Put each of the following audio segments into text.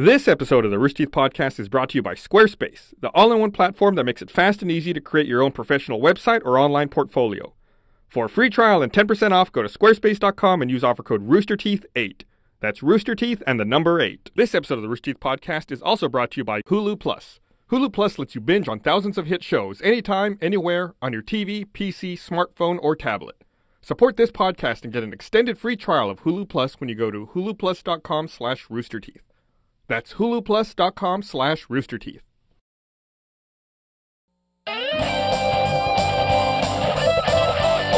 This episode of the Rooster Teeth Podcast is brought to you by Squarespace, the all-in-one platform that makes it fast and easy to create your own professional website or online portfolio. For a free trial and 10% off, go to squarespace.com and use offer code ROOSTERTEETH8. That's Rooster Teeth and the number 8. This episode of the Rooster Teeth Podcast is also brought to you by Hulu Plus. Hulu Plus lets you binge on thousands of hit shows anytime, anywhere, on your TV, PC, smartphone, or tablet. Support this podcast and get an extended free trial of Hulu Plus when you go to huluplus.com/roosterteeth. That's huluplus.com/roosterteeth.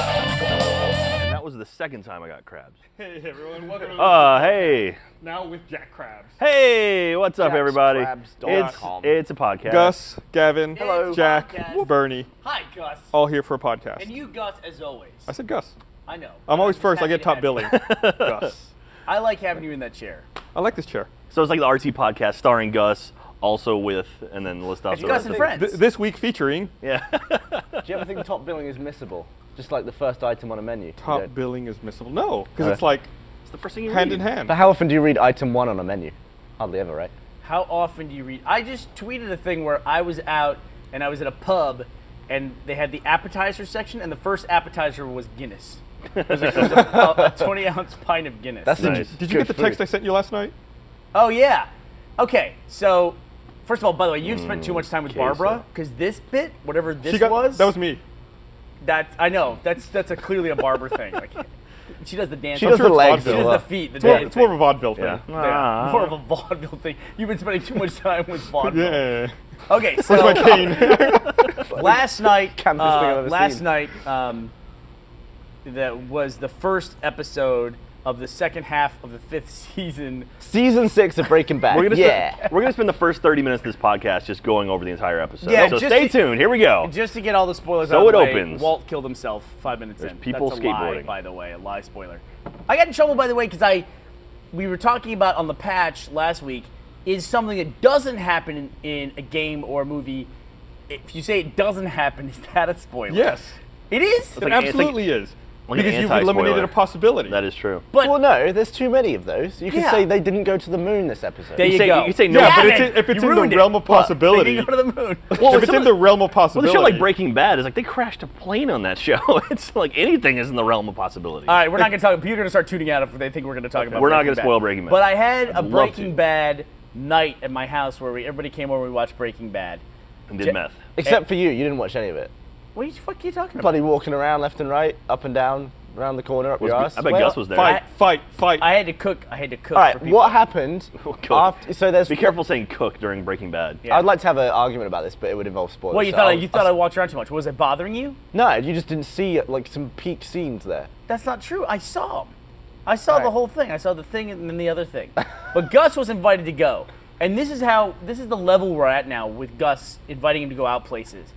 And that was the second time I got crabs. Hey everyone, welcome to Hey. Now with Jack Krabs. Hey, what's up, everybody? JacksKrabs.com. It's a podcast. Gus, Gavin, Hello. Jack, Podcast. Bernie, Hi, Gus. all here for a podcast. And you, Gus, as always. I said Gus. I know. I'm always just first. I happy get to top have billing. you. Gus. I like having you in that chair. I like this chair. So it's like the RT podcast starring Gus, also with, and then list off It's the Gus rest and of friends. This week featuring Yeah. Do you ever think top billing is missable? Just like the first item on a menu? You top don't- billing is missable. No, because Okay. it's like It's the first thing you hand read. in hand. But how often do you read item 1 on a menu? Hardly ever, right? How often do you read? I just tweeted a thing where I was out and I was at a pub and they had the appetizer section and the first appetizer was Guinness. It was a 20-ounce pint of Guinness. That's Nice. Did you get the text I sent you last night? Oh, yeah. Okay, so first of all, by the way, you've spent too much time with okay, Barbara so- because this bit, whatever this That was, was me. I know that's clearly a Barbara thing. Like, she does the dance. She does sure the it's legs. She vaudeville. does as the well. feet. The It's more, dance it's more of thing. a vaudeville thing. Yeah. Yeah, more of a vaudeville thing. You've been spending too much time with vaudeville. Yeah. Okay, Where's my so cane? Canvas last night, thing I've ever last seen. night, that was the first episode of the second half of the 5th season. Season 6 of Breaking Bad. We're gonna yeah. spend, we're gonna spend the first 30 minutes of this podcast just going over the entire episode. Yeah, so just stay to- tuned. Here we go. Just to get all the spoilers So out of the it way, opens. Walt killed himself 5 minutes There's in. people That's a lie, skateboarding. by the way, a lie spoiler. I got in trouble, by the way, because we were talking about on the patch last week is something that doesn't happen in a game or a movie. If you say it doesn't happen, is that a spoiler? Yes. It is? It like- absolutely is. like an Because you've anti-spoiler. eliminated a possibility. That is true. But Well, no, there's too many of those. You could Yeah. say they didn't go to the moon this episode. there you say- go. you can say no. Yeah, but Damn it, if it's you in the ruined it. realm of What? possibility. They didn't go to the moon. Well, if it's in the realm of Well, possibility. the show like Breaking Bad is like they crashed a plane on that show. It's like anything is in the realm of possibility. All right, we're not going to talk. People are going to start tuning out if they think we're going to talk about. We're not Breaking gonna spoil Breaking Bad. But I had a I'd love Breaking to. Bad night at my house where everybody came over. We watched Breaking Bad. And did meth. Except for you. You didn't watch any of it. What the fuck are you talking about? Bloody walking around left and right, up and down, around the corner, up your ass. I bet Well, Gus was there. Fight. I had to cook. I had to cook. All right, for people. what happened Cook. after? So there's. Be careful saying cook during Breaking Bad. Yeah. I'd like to have an argument about this, but it would involve spoilers. What you so thought? I'll- You thought I walked around too much? Was it bothering you? No, you just didn't see like some peak scenes there. That's not true. I saw them. I saw the Right. whole thing. I saw the thing and then the other thing. But Gus was invited to go, and this is the level we're at now with Gus inviting him to go out places.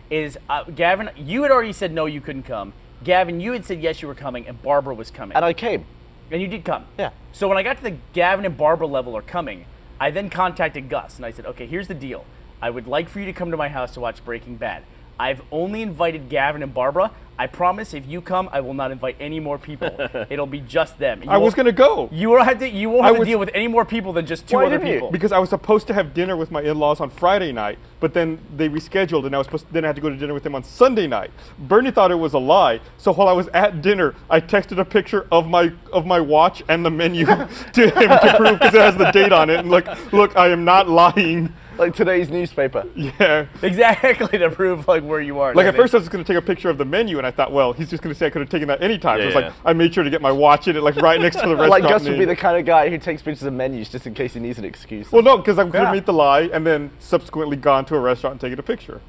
Is Gavin? You had already said no, you couldn't come. Gavin, you had said yes, you were coming, and Barbara was coming, And I came. and you did come. Yeah. So when I got to the Gavin and Barbara level are coming, I then contacted Gus and I said, okay, here's the deal. I would like for you to come to my house to watch Breaking Bad. I've only invited Gavin and Barbara. I promise if you come, I will not invite any more people. It'll be just them. I was going to go. You won't have to was- deal with any more people than just two Why other didn't you? people. Because I was supposed to have dinner with my in-laws on Friday night, but then they rescheduled, and then I had to go to dinner with them on Sunday night. Bernie thought it was a lie, so while I was at dinner, I texted a picture of my watch and the menu to him to prove because it has the date on it. And look, I am not lying. Like today's newspaper. Yeah. Exactly, to prove like where you are. Like at first I was going to take a picture of the menu, and I thought, well, he's just going to say I could have taken that anytime. So Yeah, it's like yeah. I made sure to get my watch in it, like right next to the restaurant Like Gus would name. be the kind of guy who takes pictures of menus just in case he needs an excuse. Well, no, because I could Yeah. meet the lie and then subsequently gone to a restaurant and taken a picture.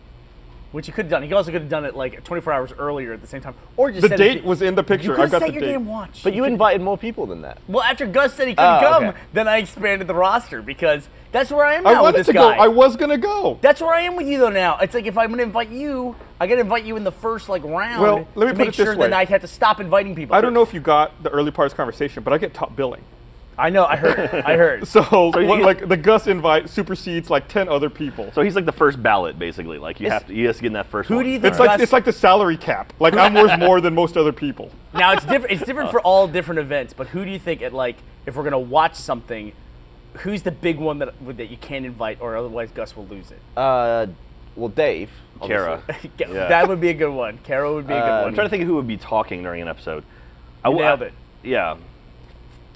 which you could have done. He also could have done it like 24 hours earlier at the same time, or just The said date was in the picture. You I've could have got set the your date. damn watch. But you invited more people than that. Well, after Gus said he couldn't Oh, come, okay. then I expanded the roster because that's where I am I now with wanted this to guy. go. I was going to go. That's where I am with you though now. It's like if I'm going to invite you, I got to invite you in the first like round Well, let me to put make it sure this way. that I have to stop inviting people. I don't know if you got the early part of this conversation, but I get top billing. I know. I heard. I heard. So, you- like the Gus invite supersedes like 10 other people. So he's like the first ballot, basically. Like you have to, he has to get in that first Who one. do you think? It's like Gus- it's like the salary cap. Like I'm worth more than most other people. Now it's different. It's different for all different events. But who do you think at like if we're gonna watch something, who's the big one that you can't invite, or otherwise Gus will lose it? Well, Dave. Kara. obviously. Yeah. That would be a good one. Kara would be a good I'm one. trying to think of who would be talking during an episode. You nailed it. Yeah.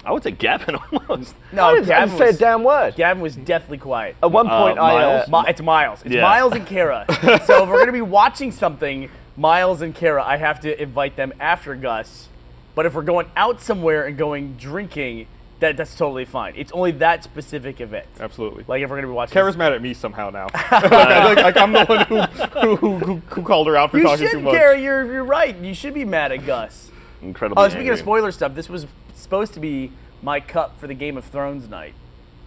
I would say Gavin almost. No, I didn't Gavin say a was, damn word. Gavin was deathly quiet. At one point, Miles? It's Miles. It's Yeah. Miles and Kara. So if we're gonna be watching something, Miles and Kara, I have to invite them after Gus. But if we're going out somewhere and going drinking, that's totally fine. It's only that specific event. Absolutely. Like if we're gonna be watching. Kara's mad at me somehow now. like I'm the one who called her out for You talking too should, much. Kara. You're right. You should be mad at Gus. Incredibly Oh, speaking of angry. spoiler stuff, this was supposed to be my cup for the Game of Thrones night.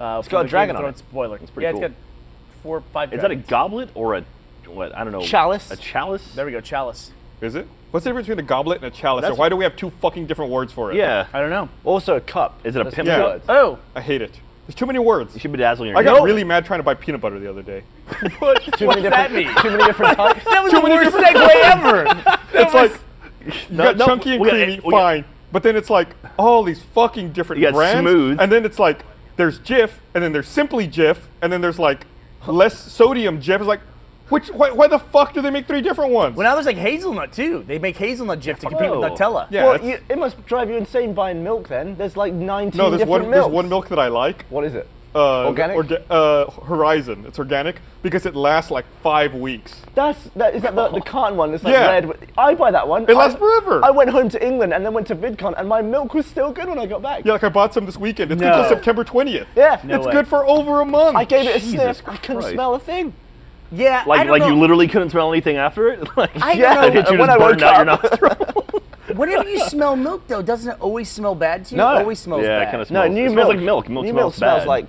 It's got a dragon on it. Spoiler. That's pretty yeah, cool. it's got 4 or 5 Is that a dragons. goblet or a, what, I don't know. Chalice. A chalice? There we go, chalice. Is it? What's the difference between a goblet and a chalice? That's- Or why do we have 2 fucking different words for it? Yeah. I don't know. Also a cup. Is it a That's pimp two Yeah. words. Oh, I hate it. There's too many words. You should bedazzle your I got nose. really mad trying to buy peanut butter the other day. Too what many does that different. mean? Too many different types. That was Too the many worst different- segue ever. It's like, you No, got no, chunky and we got- creamy, we got- fine. But then it's like, all these fucking different You got brands. smooth. And then it's like, there's Jif, and then there's Simply Jif, and then there's like, less sodium Jif. It's like, why the fuck do they make 3 different ones? Well, now there's like hazelnut too. They make hazelnut Jif to compete with Whoa. Nutella. Yeah, Well, that's- it must drive you insane buying milk then. There's like 19 no, there's different one, milks. there's one milk that I like. What is it? Organic? Horizon. It's organic because it lasts like 5 weeks. Is that the carton one? It's like Yeah. red. I buy that one. It lasts forever. I went home to England and then went to VidCon and my milk was still good when I got back. Yeah, like I bought some this weekend. It's good No. till September 20th. Yeah. No It's way. good for over a month. I gave it a Jesus sniff. I couldn't Christ. smell a thing. Yeah, I Like, don't know. you literally couldn't smell anything after it? Like, I Yeah, don't know. did you when just I woke burn out your up- nostril? Whenever you smell milk, though, doesn't it always smell bad to you? No. It always smells Yeah, it bad. kind of No, smells. new it milk. smells like milk. Milk New smells milk smells bad. like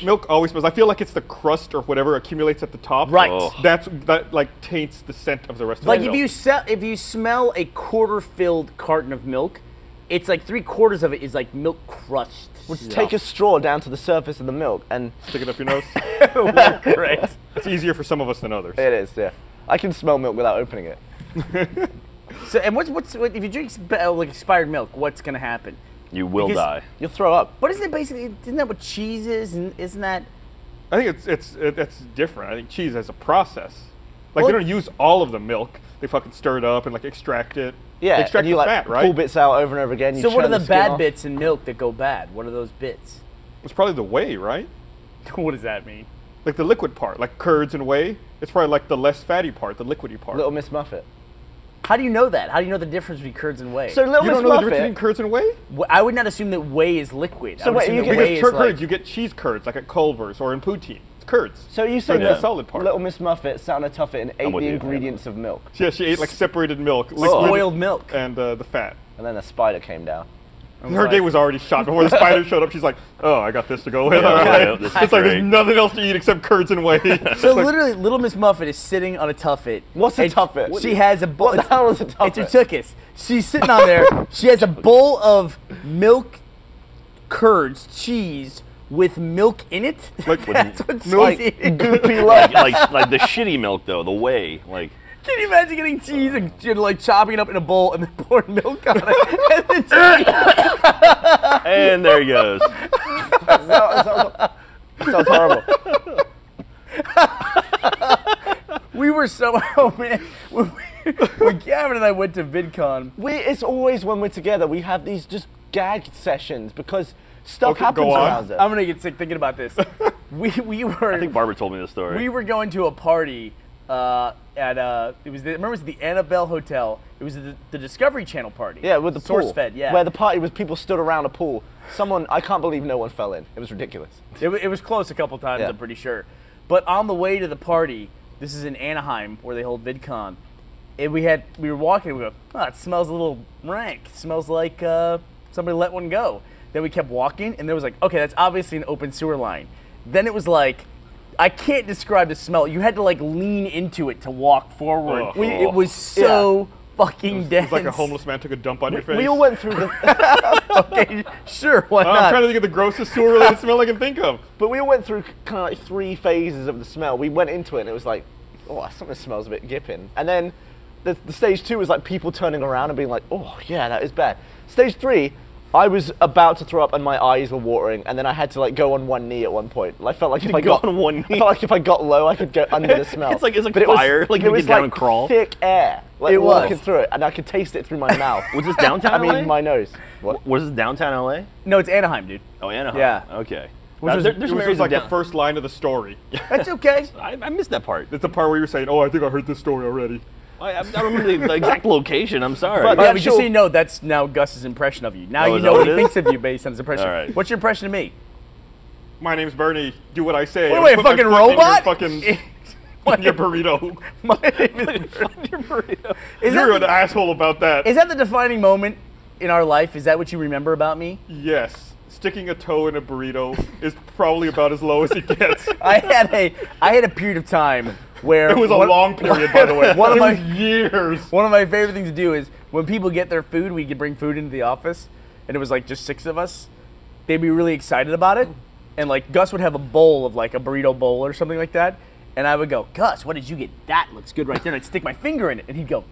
Milk always smells. I feel like it's the crust or whatever accumulates at the top. Right. Oh. That like taints the scent of the rest Like of the if you smell a quarter-filled carton of milk, it's like 3/4 of it is like milk crushed. take a straw down to the surface of the milk and Stick it up your nose. Great. It's easier for some of us than others. it is, yeah. I can smell milk without opening it. So, and what if you drink like expired milk? What's gonna happen? You will Because- die. You'll throw up. But isn't that what cheese is? And isn't that? I think it's different. I think cheese has a process. Like Well- they don't use all of the milk. They fucking stir it up and like extract it. Yeah, They extract and you the like fat, right? pull bits out over and over again. You So what are churn the skin bad off. bits in milk that go bad? What are those bits? It's probably the whey, right? What does that mean? Like the liquid part, like curds and whey. It's probably like the less fatty part, the liquidy part. Little Miss Muffet. How do you know that? How do you know the difference between curds and whey? So Little you Miss don't know the difference Muffet. between curds and whey? I would not assume that whey is liquid. So I would wait, assume you that get- whey Because is like, curds, you get cheese curds, like at Culver's or in poutine. It's curds. So you So say it's that the solid part. Little Miss Muffet sat on a tuffet and ate with the you. ingredients of milk, Yeah, she ate like separated milk, spoiled milk. and the fat. and then a spider came down. Her like- day was already shot before the spider showed up. She's like, "Oh, I got this to go with." Yeah, All yeah, right. this is It's like great. there's nothing else to eat except curds and whey. So literally, Little Miss Muffet is sitting on a tuffet. What's a and tuffet? She has a bowl. What the hell is a It's tuffet? a tuchus. She's sitting on there. She has a bowl of milk, curds, cheese with milk in it. Like That's what she's milk- eating. Goopy like. like the shitty milk though, the whey. Like Can you imagine getting cheese and like chopping it up in a bowl and then pouring milk on it? And then just and there he goes. Sounds horrible. we were so oh man when Gavin and I went to VidCon. It's always when we're together we have these just gag sessions because stuff Okay, happens go on. around us. I'm gonna get sick thinking about this. We were I think Barbara told me this story. we were going to a party at it was remember it was the Annabelle Hotel. It was the Discovery Channel party. Yeah, with the pool. SourceFed. Yeah, Where the party was people stood around a pool. I can't believe no one fell in. It was ridiculous. it was close a couple times. Yeah. I'm pretty sure. But on the way to the party, this is in Anaheim where they hold VidCon. And we were walking. We go, oh, it smells a little rank. It smells like somebody let one go. Then we kept walking, and there was like, okay, that's obviously an open sewer line. Then it was like, I can't describe the smell. You had to like lean into it to walk forward. Ugh. It was so fucking dense. It's like a homeless man took a dump on your face. We all went through the, Okay, sure, why I'm not? trying to think of the grossest sewer-related smell I can think of. but we all went through kind of like 3 phases of the smell. We went into it and it was like, oh, something smells a bit gipping. And then the stage 2 was like people turning around and being like, oh yeah, that is bad. Stage 3, I was about to throw up and my eyes were watering, and then I had to like go on one knee at one point. I felt like if I got on one knee. I felt like if I got low, I could go under the smell. It's like But fire. Like it you was get down like and crawl. thick air. Like It was. walking through it, and I could taste it through my mouth. Was this downtown I mean, LA? my nose. What? Was this downtown LA? No, it's Anaheim, dude. Oh, Anaheim. Yeah. Okay. Which was- there's It some was areas like down- the first line of the story. That's okay. I missed that part. It's the part where you were saying, "Oh, I think I heard this story already." I don't remember the exact location. I'm sorry. But- But Yeah, just sure. so you know, that's now Gus's impression of you. Now Oh, you is know that what what he it is? thinks of you based on his impression. All right. What's your impression of me? My name's Bernie. Do what I say. Wait, I'll wait, put my fucking foot in your robot? Fucking in your burrito. My name is Is You're that an asshole about that. Is that the defining moment in our life? Is that what you remember about me? Yes. Sticking a toe in a burrito is probably about as low as it gets. I had a period of time where It was a long period, by the way. One of It my was years. One of my favorite things to do is when people get their food, we could bring food into the office, and it was like just 6 of us. They'd be really excited about it, and like Gus would have a bowl of like a burrito bowl or something like that, and I would go, Gus, what did you get? That looks good right there. And I'd stick my finger in it, and he'd go,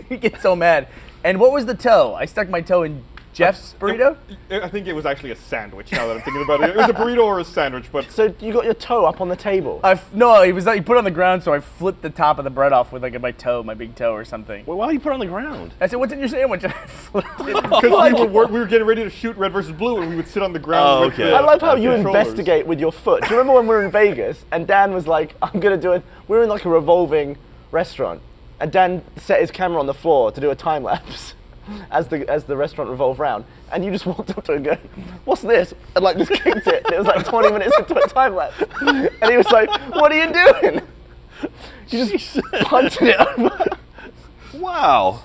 he'd get so mad. And what was the toe? I stuck my toe in Jeff's burrito. I think it was actually a sandwich. Now that I'm thinking about it, it was a burrito or a sandwich, but So you got your toe up on the table. No, he put it on the ground, so I flipped the top of the bread off with like my toe, my big toe or something. Well, why do you put it on the ground? I said, "What's in your sandwich?" And I flipped it. because we were getting ready to shoot Red versus Blue, and we would sit on the ground. Oh, with okay. the I love how you controllers. investigate with your foot. Do you remember when we were in Vegas and Dan was like, I'm going to do it? We were in like a revolving restaurant and Dan set his camera on the floor to do a time lapse as the restaurant revolved round. And you just walked up to him and go, what's this? And like just kicked it. And it was like 20 minutes into a time lapse. And he was like, what are you doing? You just punted it over. Wow.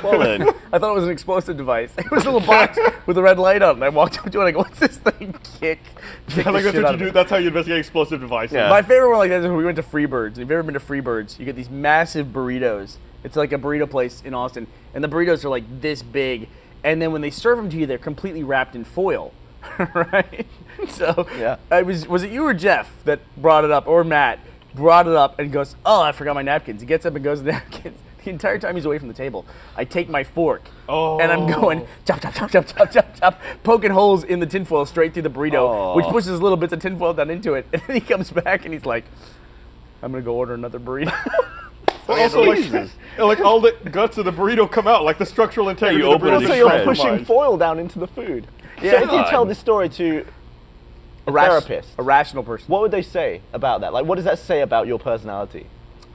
Well then. I thought it was an explosive device. It was a little box with a red light on it. And I walked up to it and I go, what's this thing? Kick I the think that's shit what out you of do. it. That's how you investigate explosive devices. Yeah. My favorite one like that is when we went to Freebirds. If you've ever been to Freebirds, you get these massive burritos. It's like a burrito place in Austin. And the burritos are like this big. And then when they serve them to you, they're completely wrapped in foil. Right? So Yeah. was it you or Jeff that brought it up, or Matt brought it up and goes, oh, I forgot my napkins. He gets up and goes to the napkins. The entire time he's away from the table, I take my fork and I'm going chop, chop, chop, chop, chop, chop, chop, poking holes in the tinfoil straight through the burrito, which pushes little bits of tinfoil down into it. And then he comes back and he's like, I'm going to go order another burrito. But also, like all the guts of the burrito come out, like the structural integrity you of the open it burrito. and So is you're shred. pushing compromised. foil down into the food. Yeah. So if you God. tell this story to a therapist, A rational person. what would they say about that? Like, what does that say about your personality?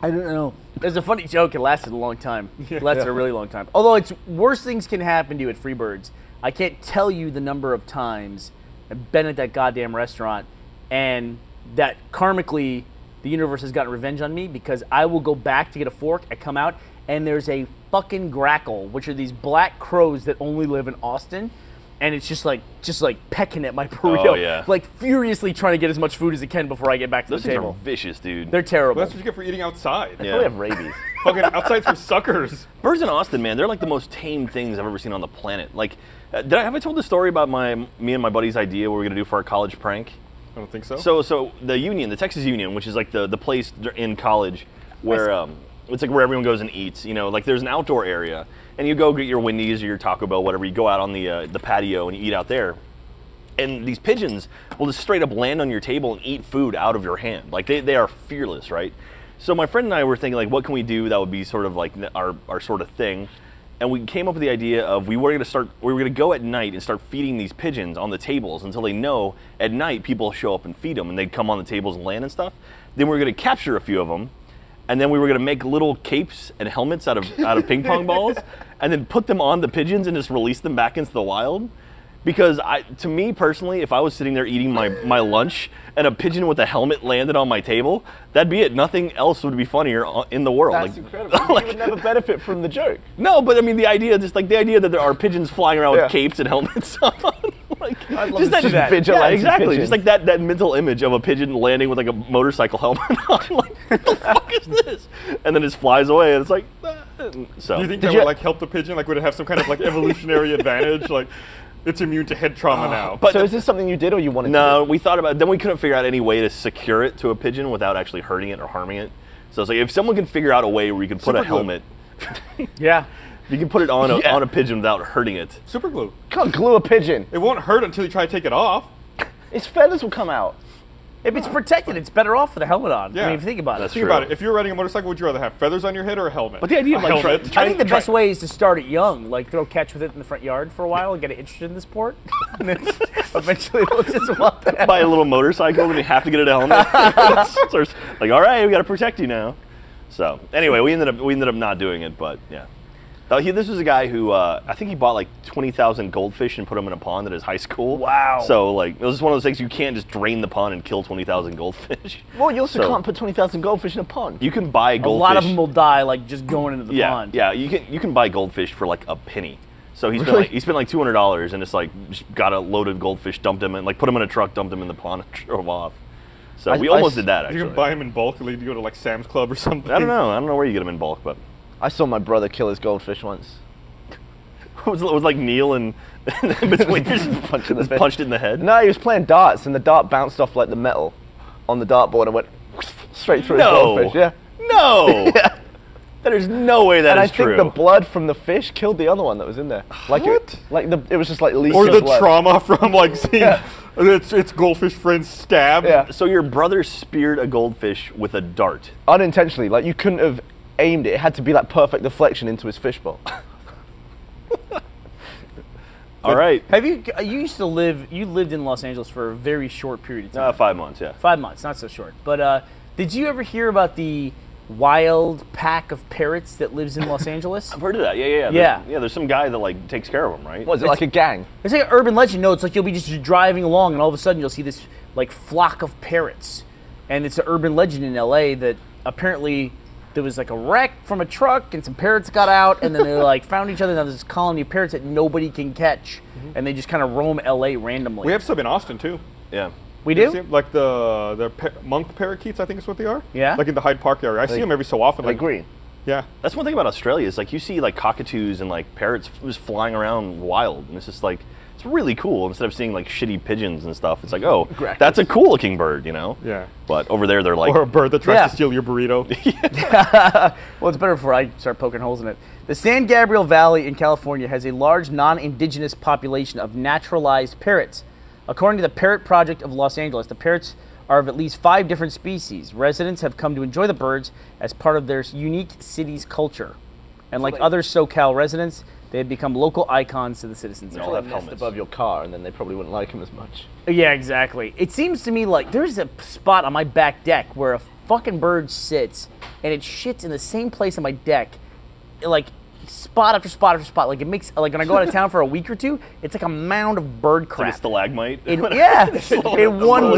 I don't know. There's a funny joke. It lasted a long time. It lasted a really long time. Although it's worse things can happen to you at Freebirds. I can't tell you the number of times I've been at that goddamn restaurant and that karmically the universe has gotten revenge on me because I will go back to get a fork. I come out and there's a fucking grackle, which are these black crows that only live in Austin. And it's just like pecking at my burrito, Oh, yeah. like furiously trying to get as much food as it can before I get back to Those the things table. are vicious, dude. They're terrible. That's what you get for eating outside. Yeah. Probably have rabies. Fucking outside's for suckers. Birds in Austin, man, they're like the most tame things I've ever seen on the planet. Like, have I told the story about me and my buddy's idea what we're gonna do for our college prank? I don't think so. So the Union, the Texas Union, which is like the place in college where it's like where everyone goes and eats. You know, like there's an outdoor area, and you go get your Wendy's or your Taco Bell, whatever. You go out on the patio and you eat out there. And these pigeons will just straight up land on your table and eat food out of your hand. Like they are fearless, right? So my friend and I were thinking, like, what can we do that would be sort of like our sort of thing? And we came up with the idea of we were gonna go at night and start feeding these pigeons on the tables until they know at night people show up and feed them, and they'd come on the tables and land and stuff. Then we were gonna capture a few of them, and then we were gonna make little capes and helmets out of ping pong balls, and then put them on the pigeons and just release them back into the wild. Because to me personally, if I was sitting there eating my lunch and a pigeon with a helmet landed on my table, that'd be it. Nothing else would be funnier in the world. That's incredible. You would never benefit from the joke. No, but I mean the idea that there are pigeons flying around Yeah. with capes and helmets on. Like, I'd love just to see that. vigilante Yeah, exactly. pigeons. Just like that mental image of a pigeon landing with like a motorcycle helmet on. Like, what the fuck is this? And then it just flies away, and it's like, so. Do you think that would like help the pigeon? Like, would it have some kind of like evolutionary advantage? Like, it's immune to head trauma now. But So is this something you did or you wanted to no, do? we thought about it. Then we couldn't figure out any way to secure it to a pigeon without actually hurting it or harming it. So it's like if someone can figure out a way where we could put a Super glue. helmet. Yeah. You can put it on a pigeon without hurting it. Super glue. Can't glue a pigeon. It won't hurt until you try to take it off. Its feathers will come out. If it's protected, it's better off with a helmet on. Yeah. I mean, if you think about That's it. Think about it. If you're riding a motorcycle, would you rather have feathers on your head or a helmet? But the idea of like helmet. I think the best way is to start it young, like throw catch with it in the front yard for a while and get it interested in the sport. And then eventually they'll just want that. buy a little motorcycle and you have to get it a helmet. So it's like, all right, we got to protect you now. So anyway, we ended up not doing it, but yeah. This was a guy who I think he bought like 20,000 goldfish and put them in a pond at his high school. Wow. So like it was just one of those things you can't just drain the pond and kill 20,000 goldfish. Well, you also So- can't put 20,000 goldfish in a pond. You can buy A goldfish. lot of them will die, like just going into the yeah, pond. yeah. You can buy goldfish for like a penny. So he Really? spent like $200 and it's like just got a loaded goldfish, dumped him and like put him in a truck, dumped him in the pond, and drove off. So we almost did that actually. You can buy them in bulk, or you go to like Sam's Club or something. I don't know where you get them in bulk, but I saw my brother kill his goldfish once. it was like Neil and between Punching the fish. punched it in the head. No, he was playing darts, and the dart bounced off like the metal on the dartboard and went straight through No. his goldfish. Yeah. No. Yeah. There's no way that And is I true. think the blood from the fish killed the other one that was in there. Like What? it was just like leaking Or the blood. trauma from like seeing Yeah. its goldfish friend stabbed. Yeah. So your brother speared a goldfish with a dart. Unintentionally, like you couldn't have aimed it. It had to be like perfect deflection into his fishbowl. All right. Have you lived in Los Angeles for a very short period of time. 5 months, yeah. 5 months, not so short. But did you ever hear about the wild pack of parrots that lives in Los Angeles? I've heard of that. Yeah. Yeah. There's some guy that like takes care of them, right? What is it, like a gang? It's like an urban legend. No, it's like you'll be just driving along and all of a sudden you'll see this like flock of parrots. And it's an urban legend in LA that apparently there was like a wreck from a truck and some parrots got out and then they like found each other. Now there's this colony of parrots that nobody can catch. And they just kind of roam LA randomly. We have some in Austin too. Yeah. We You see do? 'em? Like the monk parakeets, I think is what they are. Yeah? Like in the Hyde Park area. I see them every so often. Like green. Yeah. That's one thing about Australia is like you see like cockatoos and like parrots just flying around wild, and it's just like it's really cool. Instead of seeing like shitty pigeons and stuff, it's like, oh, Grackles. that's a cool looking bird, you know? Yeah. But over there they're like, Or a bird that tries Yeah. to steal your burrito. Well, it's better before I start poking holes in it. The San Gabriel Valley in California has a large non-indigenous population of naturalized parrots. According to the Parrot Project of Los Angeles, the parrots are of at least 5 different species. Residents have come to enjoy the birds as part of their unique city's culture. And like other SoCal residents, they have become local icons to the citizens. all All have that nest helmets. above your car, and then they probably wouldn't like him as much. Yeah, exactly. It seems to me like there's a spot on my back deck where a fucking bird sits and it shits in the same place on my deck, like spot after spot after spot. Like it makes like when I go out of town for a week or two, it's like a mound of bird like a crap. stalagmite. Yeah, in one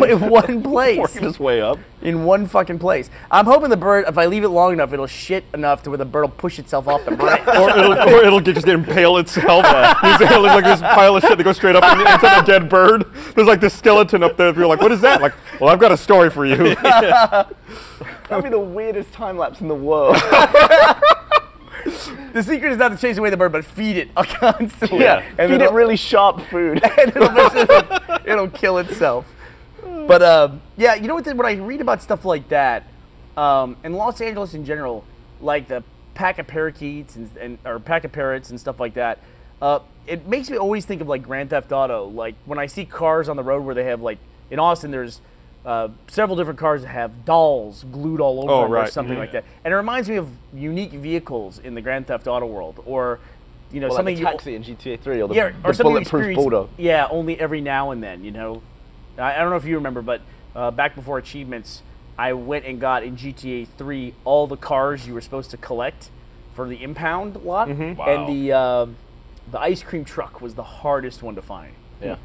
place. Working its way up. In one fucking place. I'm hoping the bird, if I leave it long enough, it'll shit enough to where the bird will push itself off the branch. or it'll just impale itself. It's like this pile of shit that goes straight up into the dead bird. There's like this skeleton up there. You're like, what is that? Like, well, I've got a story for you. That'd be the weirdest time lapse in the world. The secret is not to chase away the bird, but feed it constantly. Yeah. And then feed it really sharp food. and it'll kill itself. But yeah, you know what? When I read about stuff like that, in Los Angeles in general, like the pack of parakeets or pack of parrots and stuff like that, it makes me always think of like Grand Theft Auto. Like when I see cars on the road where they have like in Austin, there's several different cars that have dolls glued all over Oh, them or right. something like that, and it reminds me of unique vehicles in the Grand Theft Auto world, or you know Or like something the you- taxi in GTA 3 or the, yeah, the or something you bulletproof experience, bulldog. yeah, only every now and then, you know. I don't know if you remember, but back before achievements, I went and got in GTA 3 all the cars you were supposed to collect for the impound lot, Wow. and the ice cream truck was the hardest one to find. Yeah.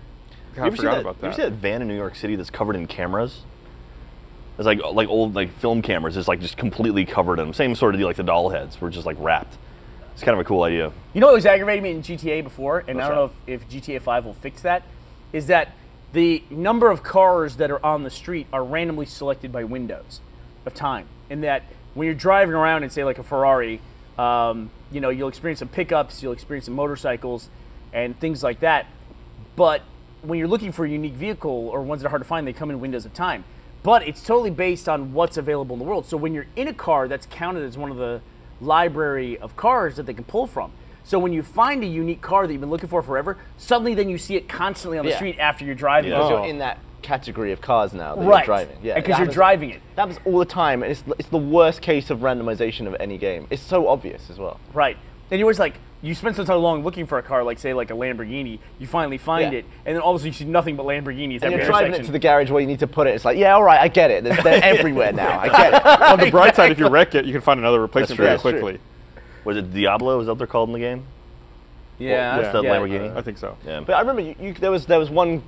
God, I forgot about You ever that. see that van in New York City that's covered in cameras? It's like old like film cameras. It's like just completely covered in them. Same sort of deal like the doll heads were just like wrapped. It's kind of a cool idea. You know what was aggravating me in GTA before, and What's I don't know that? if GTA 5 will fix that, is that the number of cars that are on the street are randomly selected by windows of time. In that when you're driving around and say like a Ferrari, you know, you'll experience some pickups, you'll experience some motorcycles, and things like that. But when you're looking for a unique vehicle or ones that are hard to find, they come in windows of time. But it's totally based on what's available in the world. So when you're in a car, that's counted as one of the library of cars that they can pull from. So when you find a unique car that you've been looking for forever, suddenly then you see it constantly on the Yeah. street after you're driving. Yeah. Because it. you're in that category of cars now that Right. you're driving. Yeah, And 'cause that you're happens- driving it. That happens all the time, and it's the worst case of randomization of any game. It's so obvious as well. Right. And you're always like, you spend some time long looking for a car, like say like a Lamborghini, you finally find Yeah. it, and then all of a sudden you see nothing but Lamborghinis And every you're driving it intersection. to the garage where you need to put it. It's like, yeah, all right, I get it. They're everywhere now. I get it. On the bright side, if you wreck it, you can find another replacement true. very That's true. quickly. Was it Diablo? Is that what they're called in the game? yeah, What's the Lamborghini? I think so. Yeah. But I remember there was one,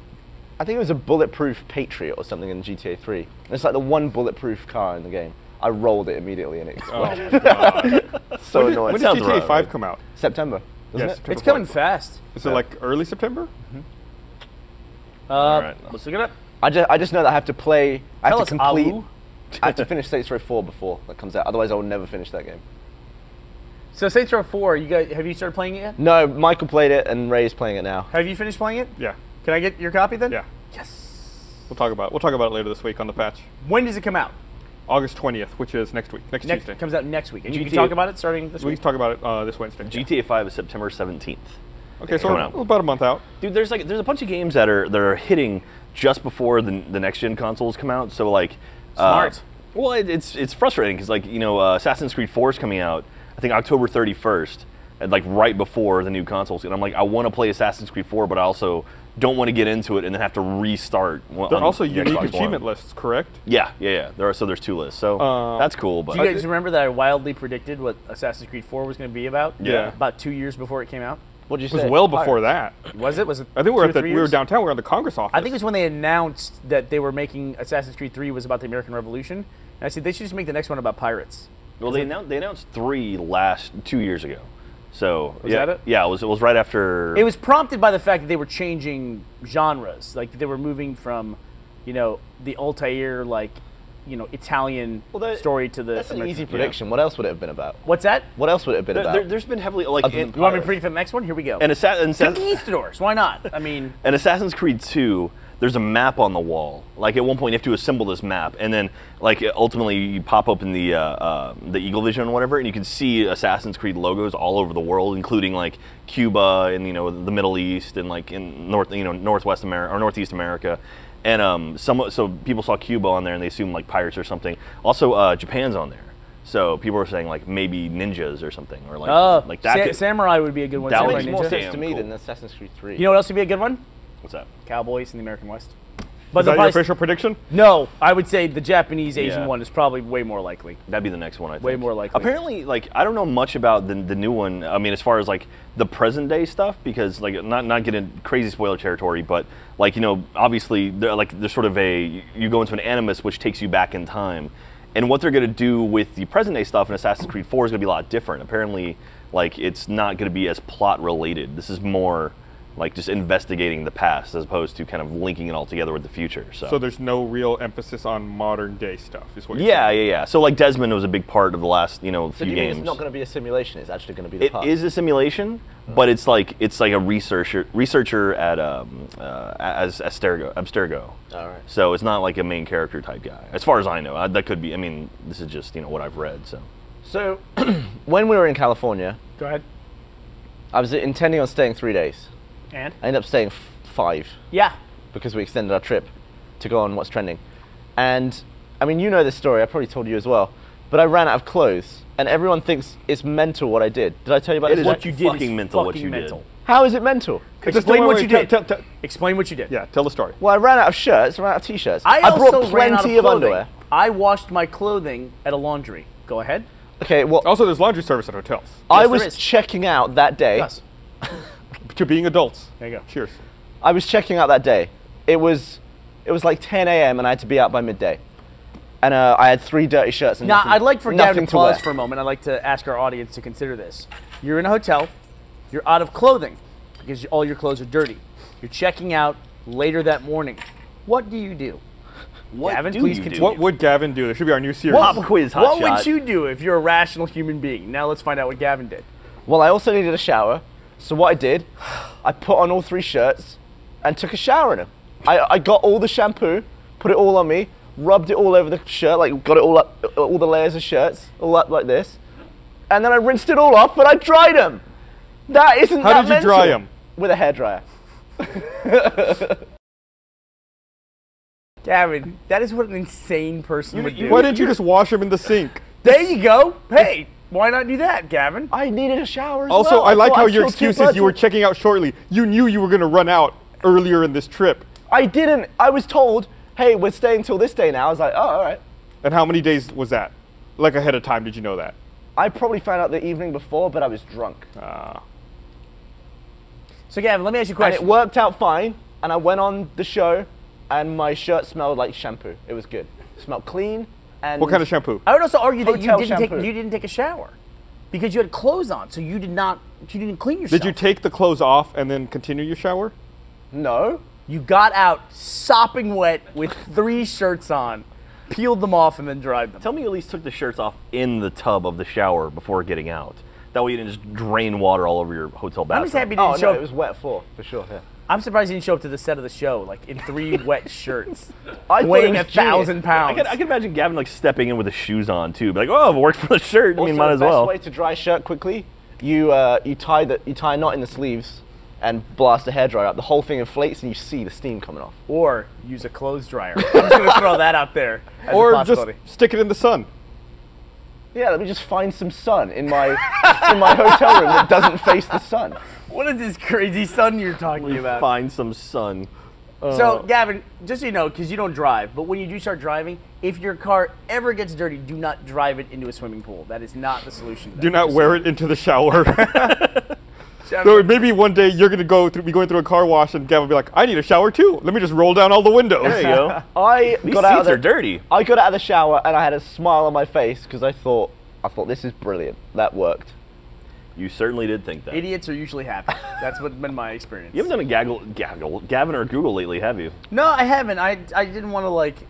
I think it was a bulletproof Patriot or something in GTA 3. And it's like the one bulletproof car in the game. I rolled it immediately and it exploded. Oh, God. So annoying. When does Sounds GTA right, 5 right? come out? September, doesn't Yes, it? September it's coming 4th. fast. Is it like early September? All right. Let's look it up. I just know that I have to play. I have Tell to us, complete. Alu. I have to finish Saints Row 4 before that comes out. Otherwise, I will never finish that game. So Saints Row 4, you guys, have you started playing it yet? No, Michael played it and Ray's playing it now. Have you finished playing it? Yeah. Can I get your copy then? Yeah. Yes. We'll talk about it later this week on the patch. When does it come out? August 20th, which is next week. Next Tuesday. Comes out next week. And you can GTA talk about it starting this We week? can talk about it this Wednesday. GTA 5 is September 17th. Okay, so coming out. we're about a month out. Dude, there's a bunch of games that are hitting just before the next gen consoles come out. So like, Smart. Well, it's frustrating because like Assassin's Creed 4 is coming out. I think October 31st, and like right before the new consoles. And I'm like, I want to play Assassin's Creed 4, but I also don't want to get into it and then have to restart. There are also the unique Xbox achievement One. lists, correct? Yeah. there's 2 lists, so that's cool. But Do you guys remember that I wildly predicted what Assassin's Creed 4 was going to be about? Yeah. About 2 years before it came out. What did It you was say? well before that. Was it? Was it? I think we were 2 or 3 we were years? downtown. We were at the Congress office. I think it was when they announced that they were making Assassin's Creed 3 was about the American Revolution. And I said they should just make the next one about pirates. well, they announced 3 2 years ago. So Was yeah, that it? Yeah, it was right after. It was prompted by the fact that they were changing genres. Like they were moving from, the Altair, Italian story to the That's an American. easy prediction. What else would it have been about? What's that? What else would it have been about? There's been heavily like Other than You want me to Pirates. predict the next one? Here we go. and Conquistadors. Why not? I mean, And Assassin's Creed 2, there's a map on the wall. Like at one point, you have to assemble this map, and then like ultimately you pop open the Eagle Vision or whatever, and you can see Assassin's Creed logos all over the world, including like Cuba and the Middle East and like in Northwest America or Northeast America. And so people saw Cuba on there and they assumed like pirates or something. Also, Japan's on there. So people were saying like maybe ninjas or something, or like that. could- Samurai would be a good one. That That would Samurai makes more Ninja. sense Damn to me cool. than Assassin's Creed 3. You know what else would be a good one? What's that? Cowboys in the American West. But Is that they'll your probably- official prediction? No, I would say the Japanese Asian Yeah. one is probably way more likely. That'd be the next one, I think. Way more likely. Apparently, like I don't know much about the new one. I mean, as far as like the present day stuff, because like not getting crazy spoiler territory, but like obviously there's sort of you go into an animus which takes you back in time, and what they're gonna do with the present day stuff in Assassin's Creed 4 is gonna be a lot different. Apparently, like it's not gonna be as plot related. This is more like just investigating the past as opposed to kind of linking it all together with the future. So there's no real emphasis on modern day stuff, is what you're Yeah. So like Desmond was a big part of the last So few do you mean games. it's not going to be a simulation? It's actually going to be the It past. is a simulation, but it's like a researcher at as Abstergo. All right. So it's not like a main character type guy, as far as I know. That could be. I mean, this is just what I've read. So So when we were in California, Go ahead. I was intending on staying 3 days. And? I ended up staying 5 Yeah. because we extended our trip to go on What's Trending. And I mean, you know this story. I probably told you as well. But I ran out of clothes, and everyone thinks it's mental what I did. Did I tell you about It this? is yet? What you did fucking is mental what fucking you did. mental. How is it mental? Explain what you did. Tell- Explain what you did. yeah, tell the story. Well, I ran out of shirts. I ran out of t-shirts. I brought also ran out plenty of of clothing. underwear. I washed my clothing at a laundry. Go ahead. Okay, well, Also, there's laundry service at hotels. I there was is. checking out that day. Gus. To being adults. There you go. Cheers. I was checking out that day. It was like 10 a.m. and I had to be out by midday. And I had 3 dirty shirts and Now, nothing, I'd like for Gavin nothing to to pause wear. for a moment. I'd like to ask our audience to consider this. You're in a hotel. You're out of clothing because all your clothes are dirty. You're checking out later that morning. What do you do? what Gavin, do please you continue. do? What would Gavin do? This should be our new series. Pop quiz, hot What shot. would you do if you're a rational human being? Now let's find out what Gavin did. Well, I also needed a shower. So what I did, I put on all 3 shirts and took a shower in them. I got all the shampoo, put it all on me, rubbed it all over the shirt, like got it all up, all the layers of shirts, all up like this. And then I rinsed it all off, but I dried them. That isn't How that did you mental. dry them? With a hairdryer. Gavin, that is what an insane person would do. Why didn't you just wash them in the sink? There you go. Hey, why not do that, Gavin? I needed a shower as Also, well. I like thought how I'd your kill two excuse is birds you were with- checking out shortly. You knew you were going to run out earlier in this trip. I didn't. I was told, hey, we're staying till this day now. I was like, oh, all right. And how many days was that? Like ahead of time, did you know that? I probably found out the evening before, but I was drunk. So, Gavin, let me ask you a And question. it worked out fine, and I went on the show, and my shirt smelled like shampoo. It was good. It smelled clean. And What kind of shampoo? I would also argue that Hotel you shampoo. didn't take a shower because you had clothes on, so you didn't clean yourself. Did you take the clothes off and then continue your shower? No. You got out sopping wet with 3 shirts on, peeled them off, and then dried them. Tell me you at least took the shirts off in the tub of the shower before getting out. That way you didn't just drain water all over your hotel bathroom. I'm just happy you Oh, didn't show no, up. it was wet for sure, yeah. I'm surprised you didn't show up to the set of the show, like in 3 wet shirts, I thought weighing it was 1,000 genius. pounds. I can imagine Gavin like stepping in with his shoes on too. Be like, oh, I've worked for the shirt. I mean, Also, might the as best well. way to dry a shirt quickly, you tie a knot in the sleeves and blast a hairdryer up. The whole thing inflates and you see the steam coming off. Or use a clothes dryer. I'm just going to throw that out there as a Or just possibility. stick it in the sun? Yeah, let me just find some sun in my in my hotel room that doesn't face the sun. What is this crazy sun you're talking about? Find some sun. So, Gavin, just so you know, because you don't drive, but when you do start driving, if your car ever gets dirty, do not drive it into a swimming pool. That is not the solution. to that. Do not wear it into the shower. Just- So maybe one day you're going to be going through a car wash and Gavin will be like, I need a shower too. Let me just roll down all the windows. There you go. I These got out seats of are the, dirty. I got out of the shower and I had a smile on my face because I thought this is brilliant. That worked. You certainly did think that. Idiots are usually happy. That's what's been my experience. You haven't done a Gavin or Google lately, have you? No, I haven't. I didn't want to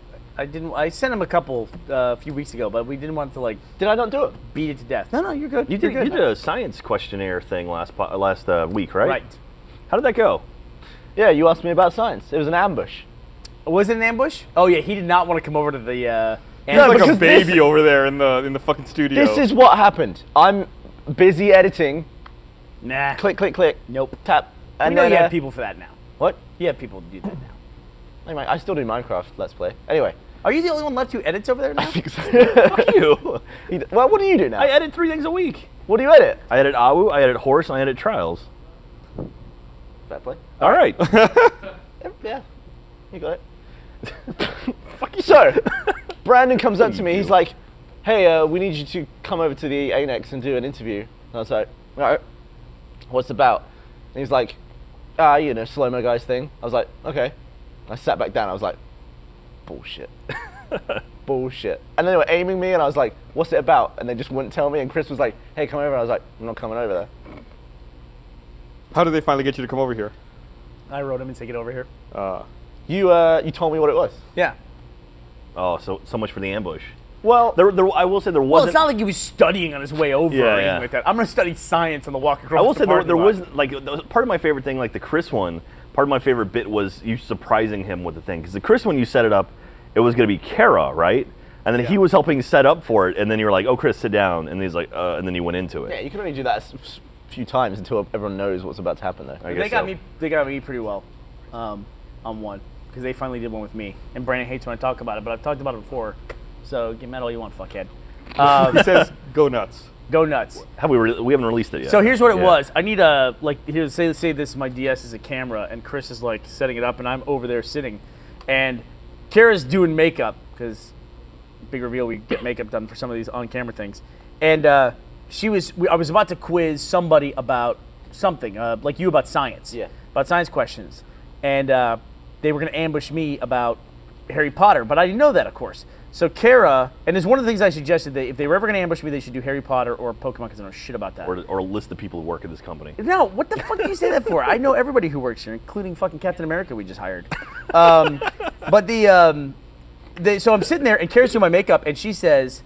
I sent him a couple a few weeks ago, but we didn't want to Did I not do it? beat it to death. No, you're good. You did. You're You good. did a science questionnaire thing last week, right? Right. How did that go? Yeah, you asked me about science. It was an ambush. Was it an ambush? Oh yeah, he did not want to come over to the. No, He's like a because baby this- over there in the fucking studio. This is what happened. I'm busy editing. Nah. Click, click, click. Nope. Tap. We And know then you have people for that now. What? You have people to do that now. I still do Minecraft Let's Play. Anyway. Are you the only one left who edits over there now? Fuck you. Well, what do you do now? I edit 3 things a week. What do you edit? I edit AWU, I edit Horse, and I edit Trials. Fair play. All right. Yeah, you got it. Fuck you. So, Brandon comes up to me. He's like, "Hey, we need you to come over to the Annex and do an interview." And I was like, "All right, what's it about?" And he's like, slow-mo guys thing. I was like, "Okay." I sat back down. I was like, "Bullshit." Bullshit. And then they were aiming me, and I was like, "What's it about?" And they just wouldn't tell me. And Chris was like, "Hey, come over." And I was like, "I'm not coming over there." How did they finally get you to come over here? I wrote him and take it over here. You told me what it was. Yeah. Oh, so much for the ambush. Well, I will say there Well, wasn't. it's not like he was studying on his way over Yeah, or anything yeah. like that. I'm going to study science on the walk across I will the say there parking lot. was like part of my favorite thing, like the Chris one. Part of my favorite bit was you surprising him with the thing, because the Chris one you set it up, it was going to be Kara, right? And then he was helping set up for it, and then you were like, "Oh, Chris, sit down," and he's like, and then he went into it. yeah, you can only do that a few times until everyone knows what's about to happen there. I They guess got so. me. They got me pretty well on one because they finally did one with me. And Brandon hates when I talk about it, but I've talked about it before. So get mad all you want, fuckhead. He says, "Go nuts." Go nuts. We haven't released it yet. So here's what it Yeah. was. I need a say this my DS is a camera, and Chris is like setting it up, and I'm over there sitting, and Kara's doing makeup because big reveal we get makeup done for some of these on camera things, and I was about to quiz somebody about something like you about science, about science questions, and they were going to ambush me about Harry Potter, but I didn't know that, of course. So Kara, and it's one of the things I suggested that if they were ever going to ambush me, they should do Harry Potter or Pokemon because I don't know shit about that. or a list of people who work at this company. No, what the fuck do you say that for? I know everybody who works here, including fucking Captain America we just hired. But so I'm sitting there and Kara's doing my makeup and she goes,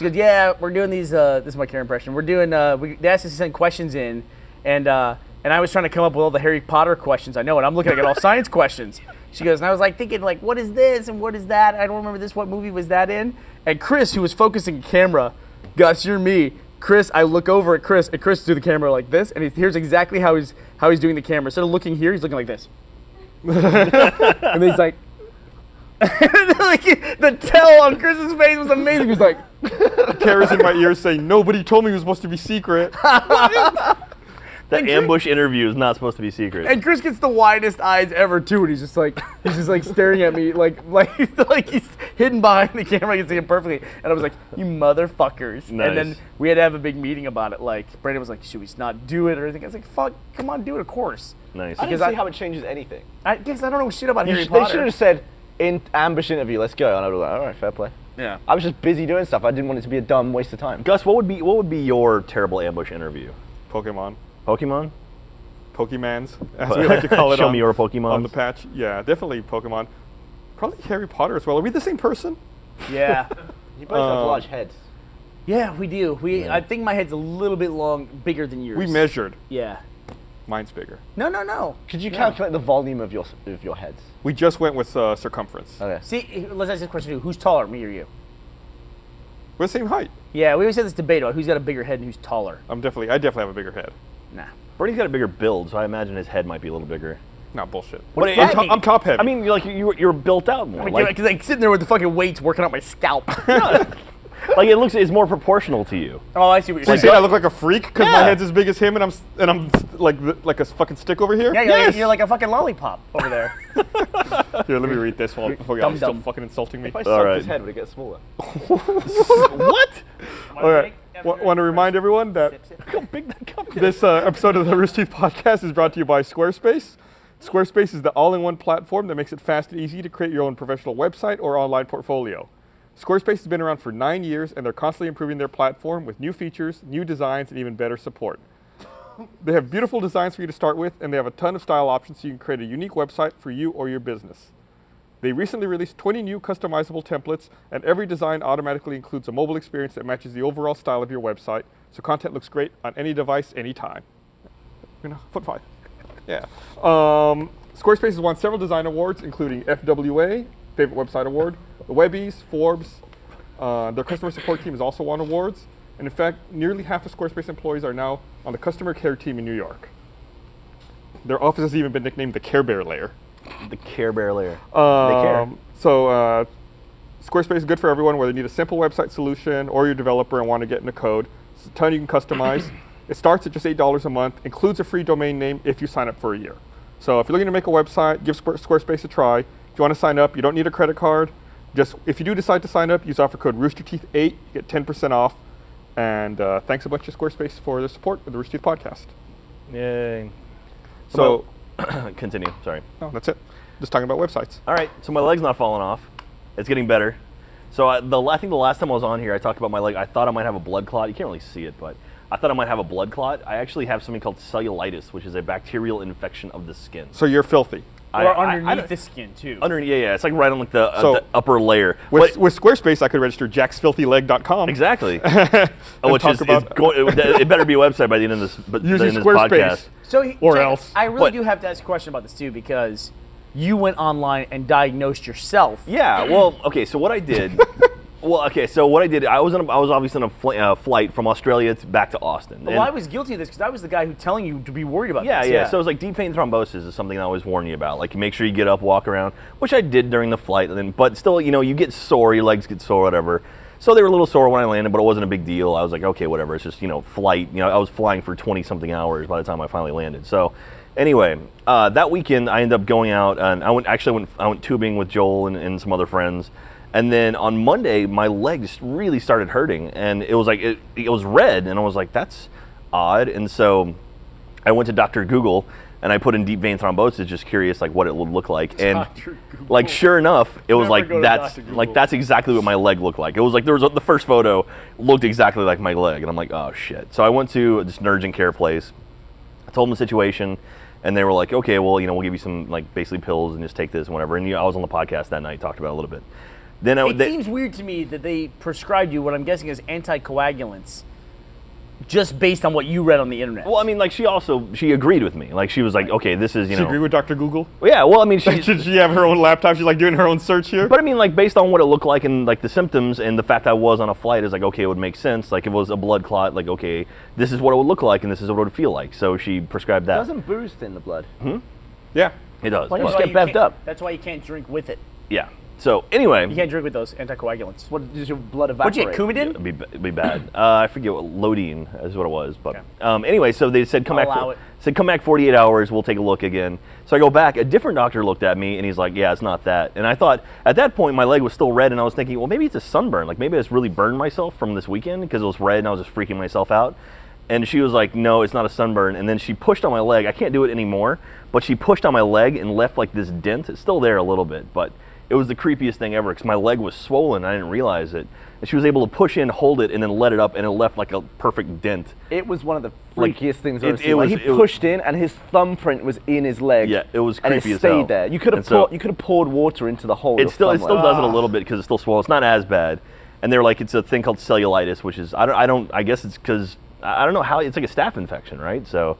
yeah, we're doing these. This is my Kara impression. We're doing. They asked us to send questions in, and I was trying to come up with all the Harry Potter questions I know, and I'm looking at all science questions. She goes, and I was like thinking, like, what is this and what is that? I don't remember this. What movie was that in? And Chris, who was focusing the camera, Gus, you're me, Chris, I look over at Chris, and Chris is doing the camera like this, and here's exactly how he's doing the camera. Instead of looking here, he's looking like this. And he's like, like the tell on Chris's face was amazing. He was like, Kara's in my ear saying, nobody told me it was supposed to be secret. That ambush interview is not supposed to be secret. and Chris gets the widest eyes ever too, and he's just like staring at me like he's hidden behind the camera. I can see him perfectly, and I was like, "You motherfuckers!" Nice. And then we had to have a big meeting about it. Like Brandon was like, "Should we not do it or anything?" I was like, "Fuck, come on, do it, of course." Nice. I didn't see how it changes anything. I guess I don't know shit about Harry They Potter. should have said, in ambush interview, let's go. And I was like, all right, fair play. Yeah. I was just busy doing stuff. I didn't want it to be a dumb waste of time. Gus, what would be your terrible ambush interview? Pokemon. Pokemon? Pokemans, as we like to call it. Show me your Pokemon. On the patch. Yeah, definitely Pokemon. Probably Harry Potter as well. Are we the same person? Yeah. You both have large heads. Yeah, we do. I think my head's a little bit bigger than yours. We measured. Yeah. Mine's bigger. No. Could you calculate the volume of your heads? We just went with circumference. Okay. See, let's ask this question too. Who's taller, me or you? We're the same height. Yeah, we always had this debate about who's got a bigger head and who's taller. I definitely have a bigger head. Nah. Brody's got a bigger build, so I imagine his head might be a little bigger. Not bullshit. What does that mean? I'm top heavy. I mean, you're built out more. Because like sitting there with the fucking weights working out my scalp. Like it's more proportional to you. Oh, I see what so you're you saying. say I look like a freak because my Yeah. head's as big as him, and I'm like a fucking stick over here. Yeah, you're like a fucking lollipop over there. Here, let me read this while before y'all still Dum-dum. fucking insulting me. If I All sucked right. his head, would it get smaller? What? All right. Want to remind everyone that this episode of the Rooster Teeth Podcast is brought to you by Squarespace. Squarespace is the all-in-one platform that makes it fast and easy to create your own professional website or online portfolio. Squarespace has been around for 9 years, and they're constantly improving their platform with new features, new designs, and even better support. They have beautiful designs for you to start with, and they have a ton of style options so you can create a unique website for you or your business. They recently released 20 new customizable templates, and every design automatically includes a mobile experience that matches the overall style of your website, so content looks great on any device, anytime. Foot 5. Yeah. Squarespace has won several design awards, including FWA, Favorite Website Award, the Webbies, Forbes. Their customer support team has also won awards, and in fact, nearly half of Squarespace employees are now on the customer care team in New York. Their office has even been nicknamed the Care Bear Lair. The Care Bear layer. They care. So Squarespace is good for everyone, whether you need a simple website solution or you're a developer and want to get into code. It's a ton you can customize. It starts at just $8 a month, includes a free domain name if you sign up for a year. So if you're looking to make a website, give Squarespace a try. If you want to sign up, you don't need a credit card. Just if you do decide to sign up, use offer code RoosterTeeth8, you get 10% off. And thanks a bunch to Squarespace for their support of the Rooster Teeth Podcast. Yay. So, Continue. Sorry. no, that's it. Just talking about websites. All right. So my leg's not falling off. It's getting better. So I think the last time I was on here, I talked about my leg. I thought I might have a blood clot. You can't really see it, but I thought I might have a blood clot. I actually have something called cellulitis, which is a bacterial infection of the skin. So you're filthy. Or underneath the skin too. Underneath, yeah. It's like right on like the So, upper layer. With But- Squarespace, I could register jacksfilthyleg.com. exactly. And Which talk is about- it better be a website by the end of this, Using this Squarespace. podcast. So Or Jack, else. I really What? do have to ask a question about this too, because you went online and diagnosed yourself. Yeah. Well, okay. So what I did. I was obviously on a flight from Australia back to Austin. Well, I was guilty of this because I was the guy who telling you to be worried about Yeah, this. yeah. So it's like deep vein thrombosis is something I always warn you about. Like, make sure you get up, walk around, which I did during the flight. But still, you get sore, your legs get sore, whatever. So they were a little sore when I landed, but it wasn't a big deal. I was like, okay, whatever. It's just flight. I was flying for 20-something hours by the time I finally landed. So anyway, that weekend I ended up going out and I went tubing with Joel and some other friends. And then on Monday, my legs really started hurting, and it was like it was red, and I was like, "That's odd." And so I went to Dr. Google, and I put in deep vein thrombosis, just curious like what it would look like. And Dr. Google. like sure enough, it was Never like go to that's Dr. Google. like that's exactly what my leg looked like. It was like the first photo looked exactly like my leg, and I'm like, "Oh shit!" So I went to this urgent care place. I told them the situation. And they were like, "Okay, well, we'll give you some like basically pills and just take this and whatever." And I was on the podcast that night, talked about it a little bit. Then It seems weird to me that they prescribed you what I'm guessing is anticoagulants just based on what you read on the internet. Well, I mean, like she agreed with me. Like she was like, okay, this is She agree with Dr. Google? Well, yeah. Well, I mean, she. Should she have her own laptop? She's like doing her own search here. But I mean, like based on what it looked like and like the symptoms and the fact I was on a flight is like, okay, it would make sense. Like if it was a blood clot, like okay, this is what it would look like and this is what it would feel like. So she prescribed that. Doesn't boost in the blood. Yeah. It does. Why don't but- you just get bevved up? That's why you can't drink with it. yeah. So anyway, You can't drink with those anticoagulants. What does your blood What'd evaporate? you get, Coumadin? it'd be bad. I forget what Lodine is what it was, but anyway, so they said come I'll back. allow it. Said come back 48 hours. We'll take a look again. So I go back. A different doctor looked at me and he's like, yeah, it's not that. And I thought at that point my leg was still red, and I was thinking, well, maybe it's a sunburn. Like maybe I just really burned myself from this weekend because it was red and I was just freaking myself out. And she was like, no, it's not a sunburn. And then she pushed on my leg. I can't do it anymore, but she pushed on my leg and left like this dent. It's still there a little bit, but it was the creepiest thing ever because my leg was swollen. I didn't realize it. And she was able to push in, hold it, and then let it up, and it left like a perfect dent. It was one of the Like, freakiest things I've it- ever seen. it Like, was- he it was- pushed in, and his thumbprint was in his leg. Yeah, it was and it creepy as stayed hell. there. You could have And so- you could have poured water into the hole. It your still thumb does leg. it a little bit because it's still swollen. It's not as bad. And they're like, it's a thing called cellulitis, which is I guess it's because I don't know how it's like a staph infection, right? So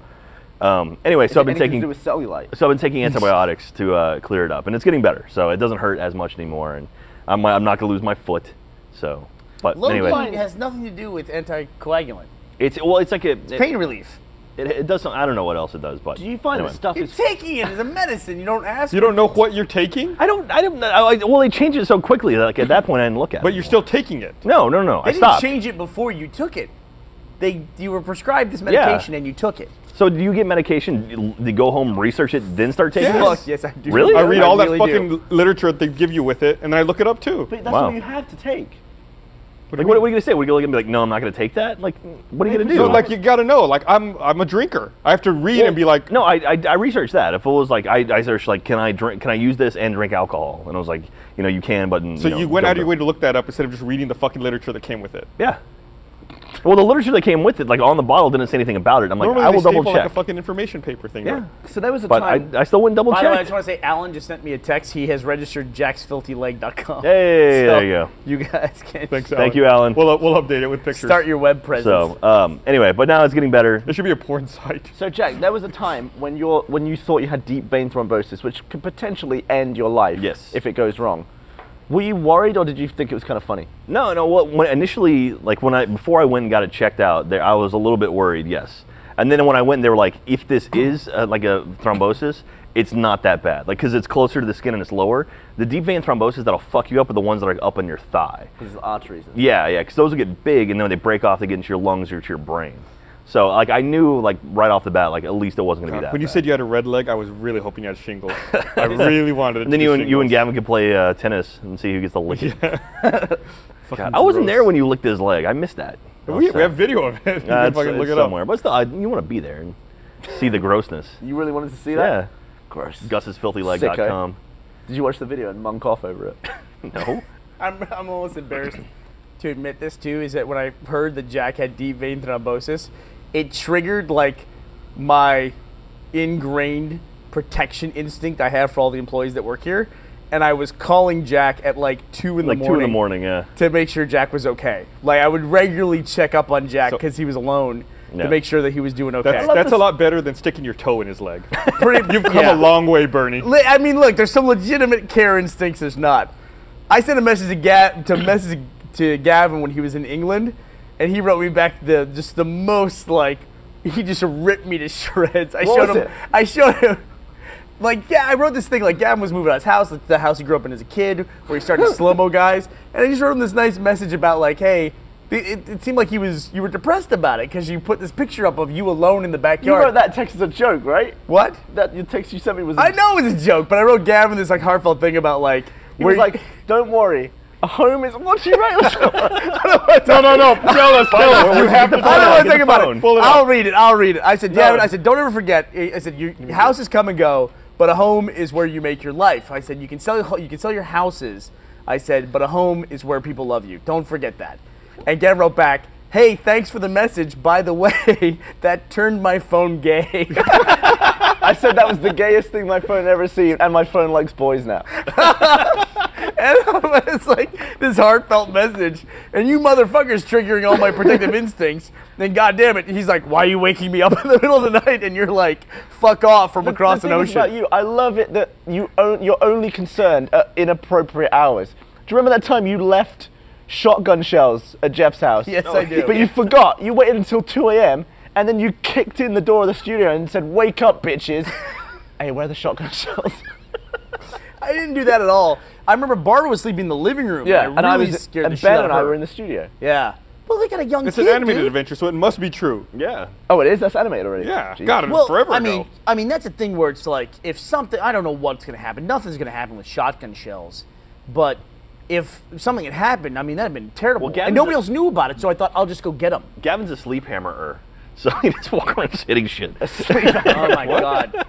anyway, Is so it I've been anything taking to do with cellulite. So I've been taking antibiotics to clear it up, and it's getting better. So it doesn't hurt as much anymore, and I'm not going to lose my foot. So, but anyway, Locaine has nothing to do with anticoagulant. it's like Pain relief. it does something. I don't know what else it does, but Do you find anyway. that stuff You're is taking it as a medicine. You don't ask. You don't know what you're taking, I don't. Well, they changed it so quickly. That, like at that point, I didn't look at it. but you're still taking it. No. They I didn't stopped. change it before you took it. You were prescribed this medication and you took it. So do you get medication? Do you go home, research it, then start taking Yes. it? Look, yes, I do. Really? I read all that really fucking do. literature that they give you with it, and I look it up too. But that's Wow. what you have to take. Like, what are you gonna say? We're gonna be like, no, I'm not gonna take that. Like, what are you gonna do? So like you gotta know, like I'm a drinker. I have to read and be like, No, I researched that. If it was like I searched like, can I use this and drink alcohol? And I was like, you can, but so you went don't out of your do way it. to look that up instead of just reading the fucking literature that came with it. Yeah. Well, the literature that came with it, like on the bottle, didn't say anything about it. I'm like, Normally I they will double staple check. like a fucking information paper thing. Yeah. right? So there was a But time. I still wouldn't double By the way, I check. just want to say, Alan just sent me a text. He has registered jacksfilthyleg.com. Hey, So there you go. You guys can Thanks, Thank you, Alan. We'll update it with pictures. start your web presence. So anyway, but now it's getting better. There should be a porn site. So Jack, there was a time when you thought you had deep vein thrombosis, which could potentially end your life. Yes. If it goes wrong. Were you worried, or did you think it was kind of funny? No. When initially, like before I went and got it checked out, I was a little bit worried. Yes. And then when I went, they were like, if this is like a thrombosis, it's not that bad. Like, because it's closer to the skin and it's lower. The deep vein thrombosis that'll fuck you up are the ones that are up in your thigh. Because of arteries. Yeah, because those will get big, and then when they break off, they get into your lungs or to your brain. So, like, I knew, like, right off the bat, like, at least it wasn't going to be that When you bad. said you had a red leg, I was really hoping you had shingles. I really wanted it. And then to be you and shingles. Gavin could play tennis and see who gets the lick. Fucking I wasn't gross. there when you licked his leg. I missed that. We have video of it. You can It's fucking look it somewhere. up. But still, you want to be there and see the grossness. You really wanted to see that? Yeah. Gross. Gus'sFilthyLeg.com. Did you watch the video and monk off over it? No. I'm almost embarrassed to admit this too. Is that when I heard that Jack had deep vein thrombosis, it triggered like my ingrained protection instinct I have for all the employees that work here, and I was calling Jack at like 2 in the Like morning. 2 in the morning, yeah. To make sure Jack was okay. Like I would regularly check up on Jack So- because he was alone Yeah. to make sure that he was doing okay. That's a lot better than sticking your toe in his leg. You've come yeah. a long way, Bernie. I mean, look, there's some legitimate care instincts. There's not. I sent a message to Gavin when he was in England, and he wrote me back the most like he just ripped me to shreds. I showed him. Like, yeah, I wrote this thing, like, Gavin was moving out of his house, like the house he grew up in as a kid, where he started slow-mo guys, and I just wrote him this nice message about, like, hey, it seemed like you were depressed about it, because you put this picture up of you alone in the You backyard. wrote that text as a joke, right? What? That your text you sent me was. I know it was a joke, but I wrote Gavin this, like, heartfelt thing about, like, He was like, "Don't worry, a home is." What you write? No. Tell us. You have to I don't want to think about phone. it. Pull it I'll up. read it. I said, Gavin, I said, don't ever forget. I said, your houses come and go, but a home is where you make your life. I said, you can sell your houses. I said, but a home is where people love you. Don't forget that. And Gavin wrote back, hey, thanks for the message. By the way, that turned my phone gay. I said that was the gayest thing my phone ever seen, and my phone likes boys now. And it's like, this heartfelt message, and you motherfuckers triggering all my protective instincts. Then, goddamn it, he's like, "Why are you waking me up in the middle of the night?" And you're like, "Fuck off from across the an thing is ocean." about you, I love it that you're only concerned at inappropriate hours. Do you remember that time you left shotgun shells at Jeff's house? Yes, I do. But you forgot. You waited until 2 a.m. and then you kicked in the door of the studio and said, "Wake up, bitches." Hey, where are the shotgun shells? I didn't do that at all. I remember Barbara was sleeping in the living room. Yeah, and I really scared the and shit out Ben of and I her. were in the studio. Yeah. Well, they got a young It's kid, an animated dude. adventure, so it must be true. Yeah. Oh, it is? That's animated already? Yeah, Jeez. got it Well, forever ago. I mean, that's the thing where it's like, if something, I don't know what's going to happen. Nothing's going to happen with shotgun shells. But if something had happened, I mean, that'd have been terrible. Well, and nobody else knew about it, so I thought, I'll just go get them. Gavin's a sleep hammerer, so he just walks around just hitting shit. Oh, my God.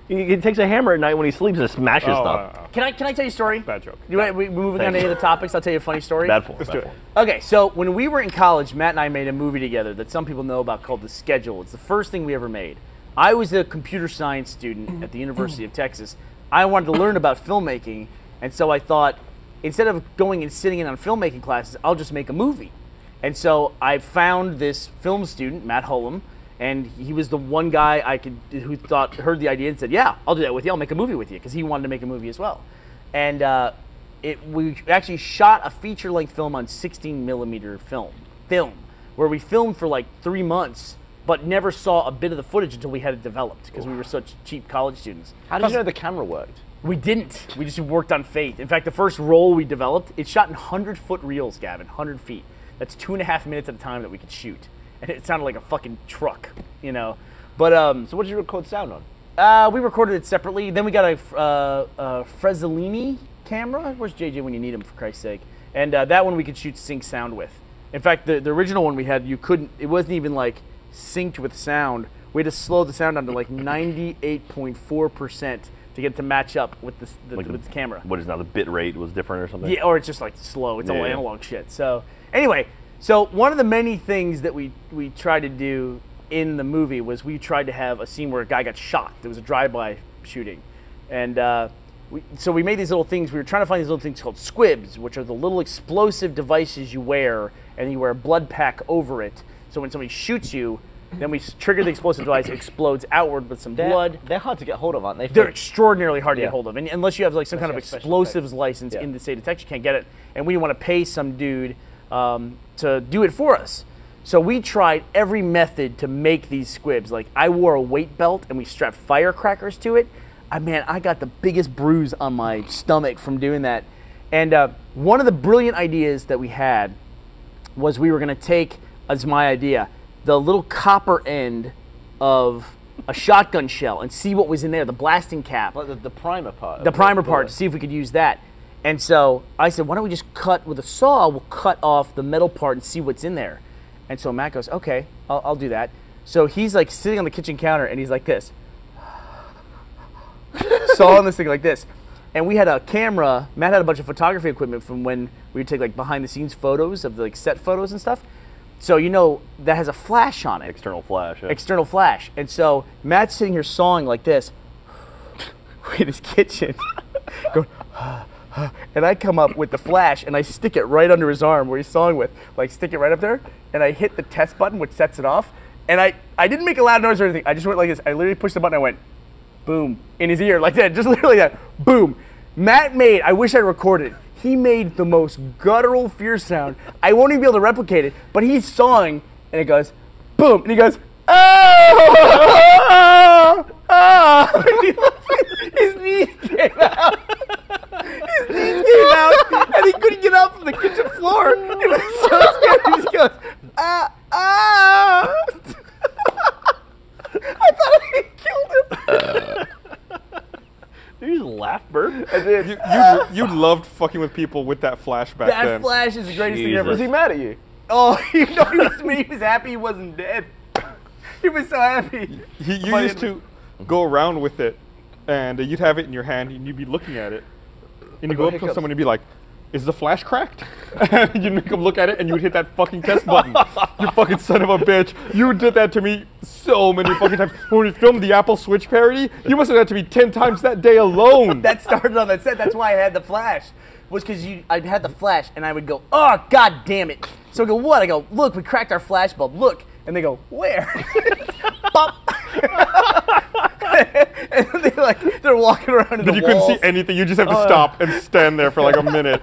He takes a hammer at night when he sleeps and smashes Oh, stuff. Can I tell you a story? Bad joke. We moving on to any of the topics? I'll tell you a funny story. Bad form. Let's bad do it. form. Okay, so when we were in college, Matt and I made a movie together that some people know about called The Schedule. It's the first thing we ever made. I was a computer science student at the University of Texas. I wanted to learn about filmmaking, and so I thought, instead of going and sitting in on filmmaking classes, I'll just make a movie. And so I found this film student, Matt Hullum, and he was the one guy who heard the idea and said, "Yeah, I'll do that with you. I'll make a movie with you," because he wanted to make a movie as well. And we actually shot a feature-length film on 16mm film, where we filmed for like 3 months, but never saw a bit of the footage until we had it developed because we were such cheap college students. How did you know the camera worked? We didn't. We just worked on faith. In fact, the first roll we developed, it's shot in 100-foot reels, Gavin, 100 feet. That's 2.5 minutes at a time that we could shoot. And it sounded like a fucking truck, you know. But So what did you record sound on? we recorded it separately. Then we got a Frezzolini camera. Where's JJ when you need him, for Christ's sake? And that one we could shoot sync sound with. In fact, the original one we had, it wasn't even like synced with sound. We had to slow the sound down to like 98.4% to get it to match up with the camera. What is now the bit rate was different or something? Yeah, or it's just like slow. It's all Yeah. analog shit. So anyway, so one of the many things that we tried to do in the movie was we tried to have a scene where a guy got shot. There was a drive-by shooting, and so we made these little things. We were trying to find these little things called squibs, which are the little explosive devices you wear, and you wear a blood pack over it. So when somebody shoots you, then we trigger the explosive device, it explodes outward with some blood. They're hard to get hold of, aren't they? They're extraordinarily hard to Yeah. get hold of, and unless you have like some kind of you have special explosives license Yeah. in the state of Texas, you can't get it. And we want to pay some dude to do it for us. So we tried every method to make these squibs. Like I wore a weight belt, and we strapped firecrackers to it. I got the biggest bruise on my stomach from doing that. And one of the brilliant ideas that we had was we were going to take, as my idea, the little copper end of a shotgun shell and see what was in there, the blasting cap, Like the primer part. the primer part, to see if we could use that. And so I said, why don't we just cut with a saw? We'll cut off the metal part and see what's in there. And so Matt goes, okay, I'll do that. So he's like sitting on the kitchen counter and he's like this, sawing this thing like this. And we had a camera. Matt had a bunch of photography equipment from when we would take like behind the scenes photos of the like set photos and stuff. So you know that has a flash on it. External flash. Yeah. External flash. And so Matt's sitting here sawing like this in his kitchen, going, and I come up with the flash and I stick it right under his arm where he's sawing with, like stick it right up there, and I hit the test button which sets it off. And I didn't make a loud noise or anything. I just went like this. I literally pushed the button. I went, boom, in his ear like that, just literally that, boom. Matt made, I wish I recorded it. He made the most guttural fierce sound. I won't even be able to replicate it, but he's sawing, and it goes, boom, and he goes, ah, ah, ah. His knees came out. His knees came out, and he couldn't get up from the kitchen floor. It was so scary. He just goes, ah, ah. I thought I killed him. Did you just laugh, Bert? I did. You loved fucking with people with that flashback That then. flash is the greatest thing ever. Was he mad at you? Oh, you know, he was happy he wasn't dead. He was so happy. You used to go around with it, and you'd have it in your hand, and you'd be looking at it, and you go up to hiccups. someone and be like, is the flash cracked? You'd make him look at it and you would hit that fucking test button. You fucking son of a bitch. You did that to me so many fucking times. When we filmed the Apple Switch parody, you must have done that to me 10 times that day alone. That started on that set. That's why I had the flash. Was because I had the flash and I would go, oh, god damn it. So I go, what? I go, look, we cracked our flash bulb. Look. And they go, where? Bop. And they're walking around in the But you walls. couldn't see anything. You just have to stop and stand there for like a minute.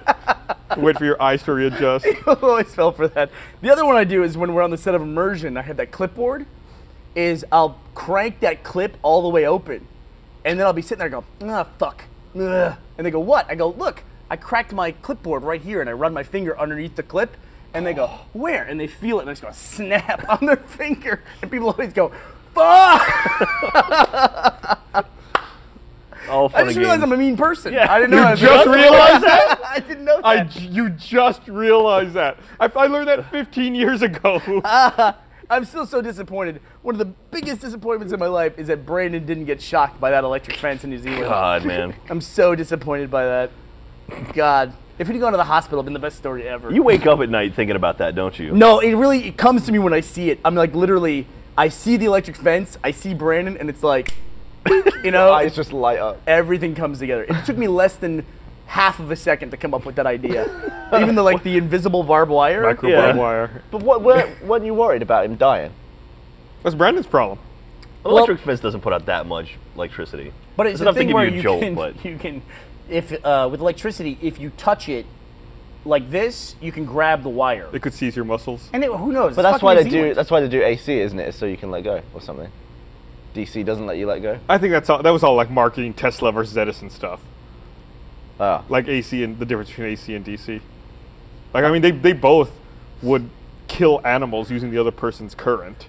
Wait for your eyes to readjust. I always fell for that. The other one I do is when we're on the set of Immersion, I have that clipboard, is I'll crank that clip all the way open. And then I'll be sitting there and go, ah, fuck. Ugh. And they go, what? I go, look, I cracked my clipboard right here and I run my finger underneath the clip. And they go, where? And they feel it and I just go, snap on their finger. And people always go, fuck! All I fun just and realized games. I'm a mean person. Yeah. I didn't know You I was just realized that? I didn't know that. You just realized that. I learned that 15 years ago. I'm still so disappointed. One of the biggest disappointments in my life is that Brandon didn't get shocked by that electric fence in New Zealand. God, man. I'm so disappointed by that. God. If he'd gone to the hospital, it'd been the best story ever. You wake up at night thinking about that, don't you? No, it comes to me when I see it. I'm like, literally, I see the electric fence, I see Brandon, and it's like, you know, Eyes just light up. everything comes together. It took me less than half of a second to come up with that idea. Even the invisible barbed wire. Micro Yeah. barbed wire. But weren't you worried about him dying? That's Brandon's problem. An electric fence doesn't put out that much electricity. But it's It's a enough to thing give where you a you jolt, can, but- you can, if with electricity, if you touch it like this, you can grab the wire. It could seize your muscles. And who knows? But it's that's why fucking they New do. Zealand. That's why they do AC, isn't it? So you can let go or something. DC doesn't let you let go. I think that was all like marketing Tesla versus Edison stuff. Ah, Like AC and the difference between AC and DC. Like, I mean, they both would kill animals using the other person's current.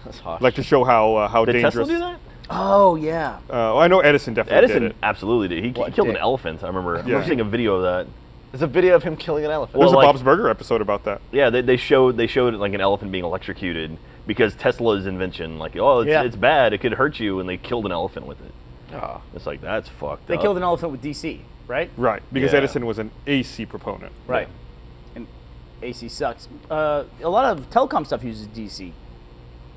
that's harsh. Like to show how Did dangerous. Tesla do that? Oh yeah. Well, I know Edison definitely Edison did it. absolutely did. He What, killed an dick? elephant, I remember. I Yeah. remember seeing a video of that. There's a video of him killing an elephant. There's Well, a like- Bob's Burger episode about that. Yeah, they showed like an elephant being electrocuted because Tesla's invention, like, oh, Yeah. it's bad, it could hurt you, and they killed an elephant with it. Ah. It's like, that's fucked They up. killed an elephant with DC, right? Right, because Yeah. Edison was an AC proponent. Right. And AC sucks. A lot of telecom stuff uses DC.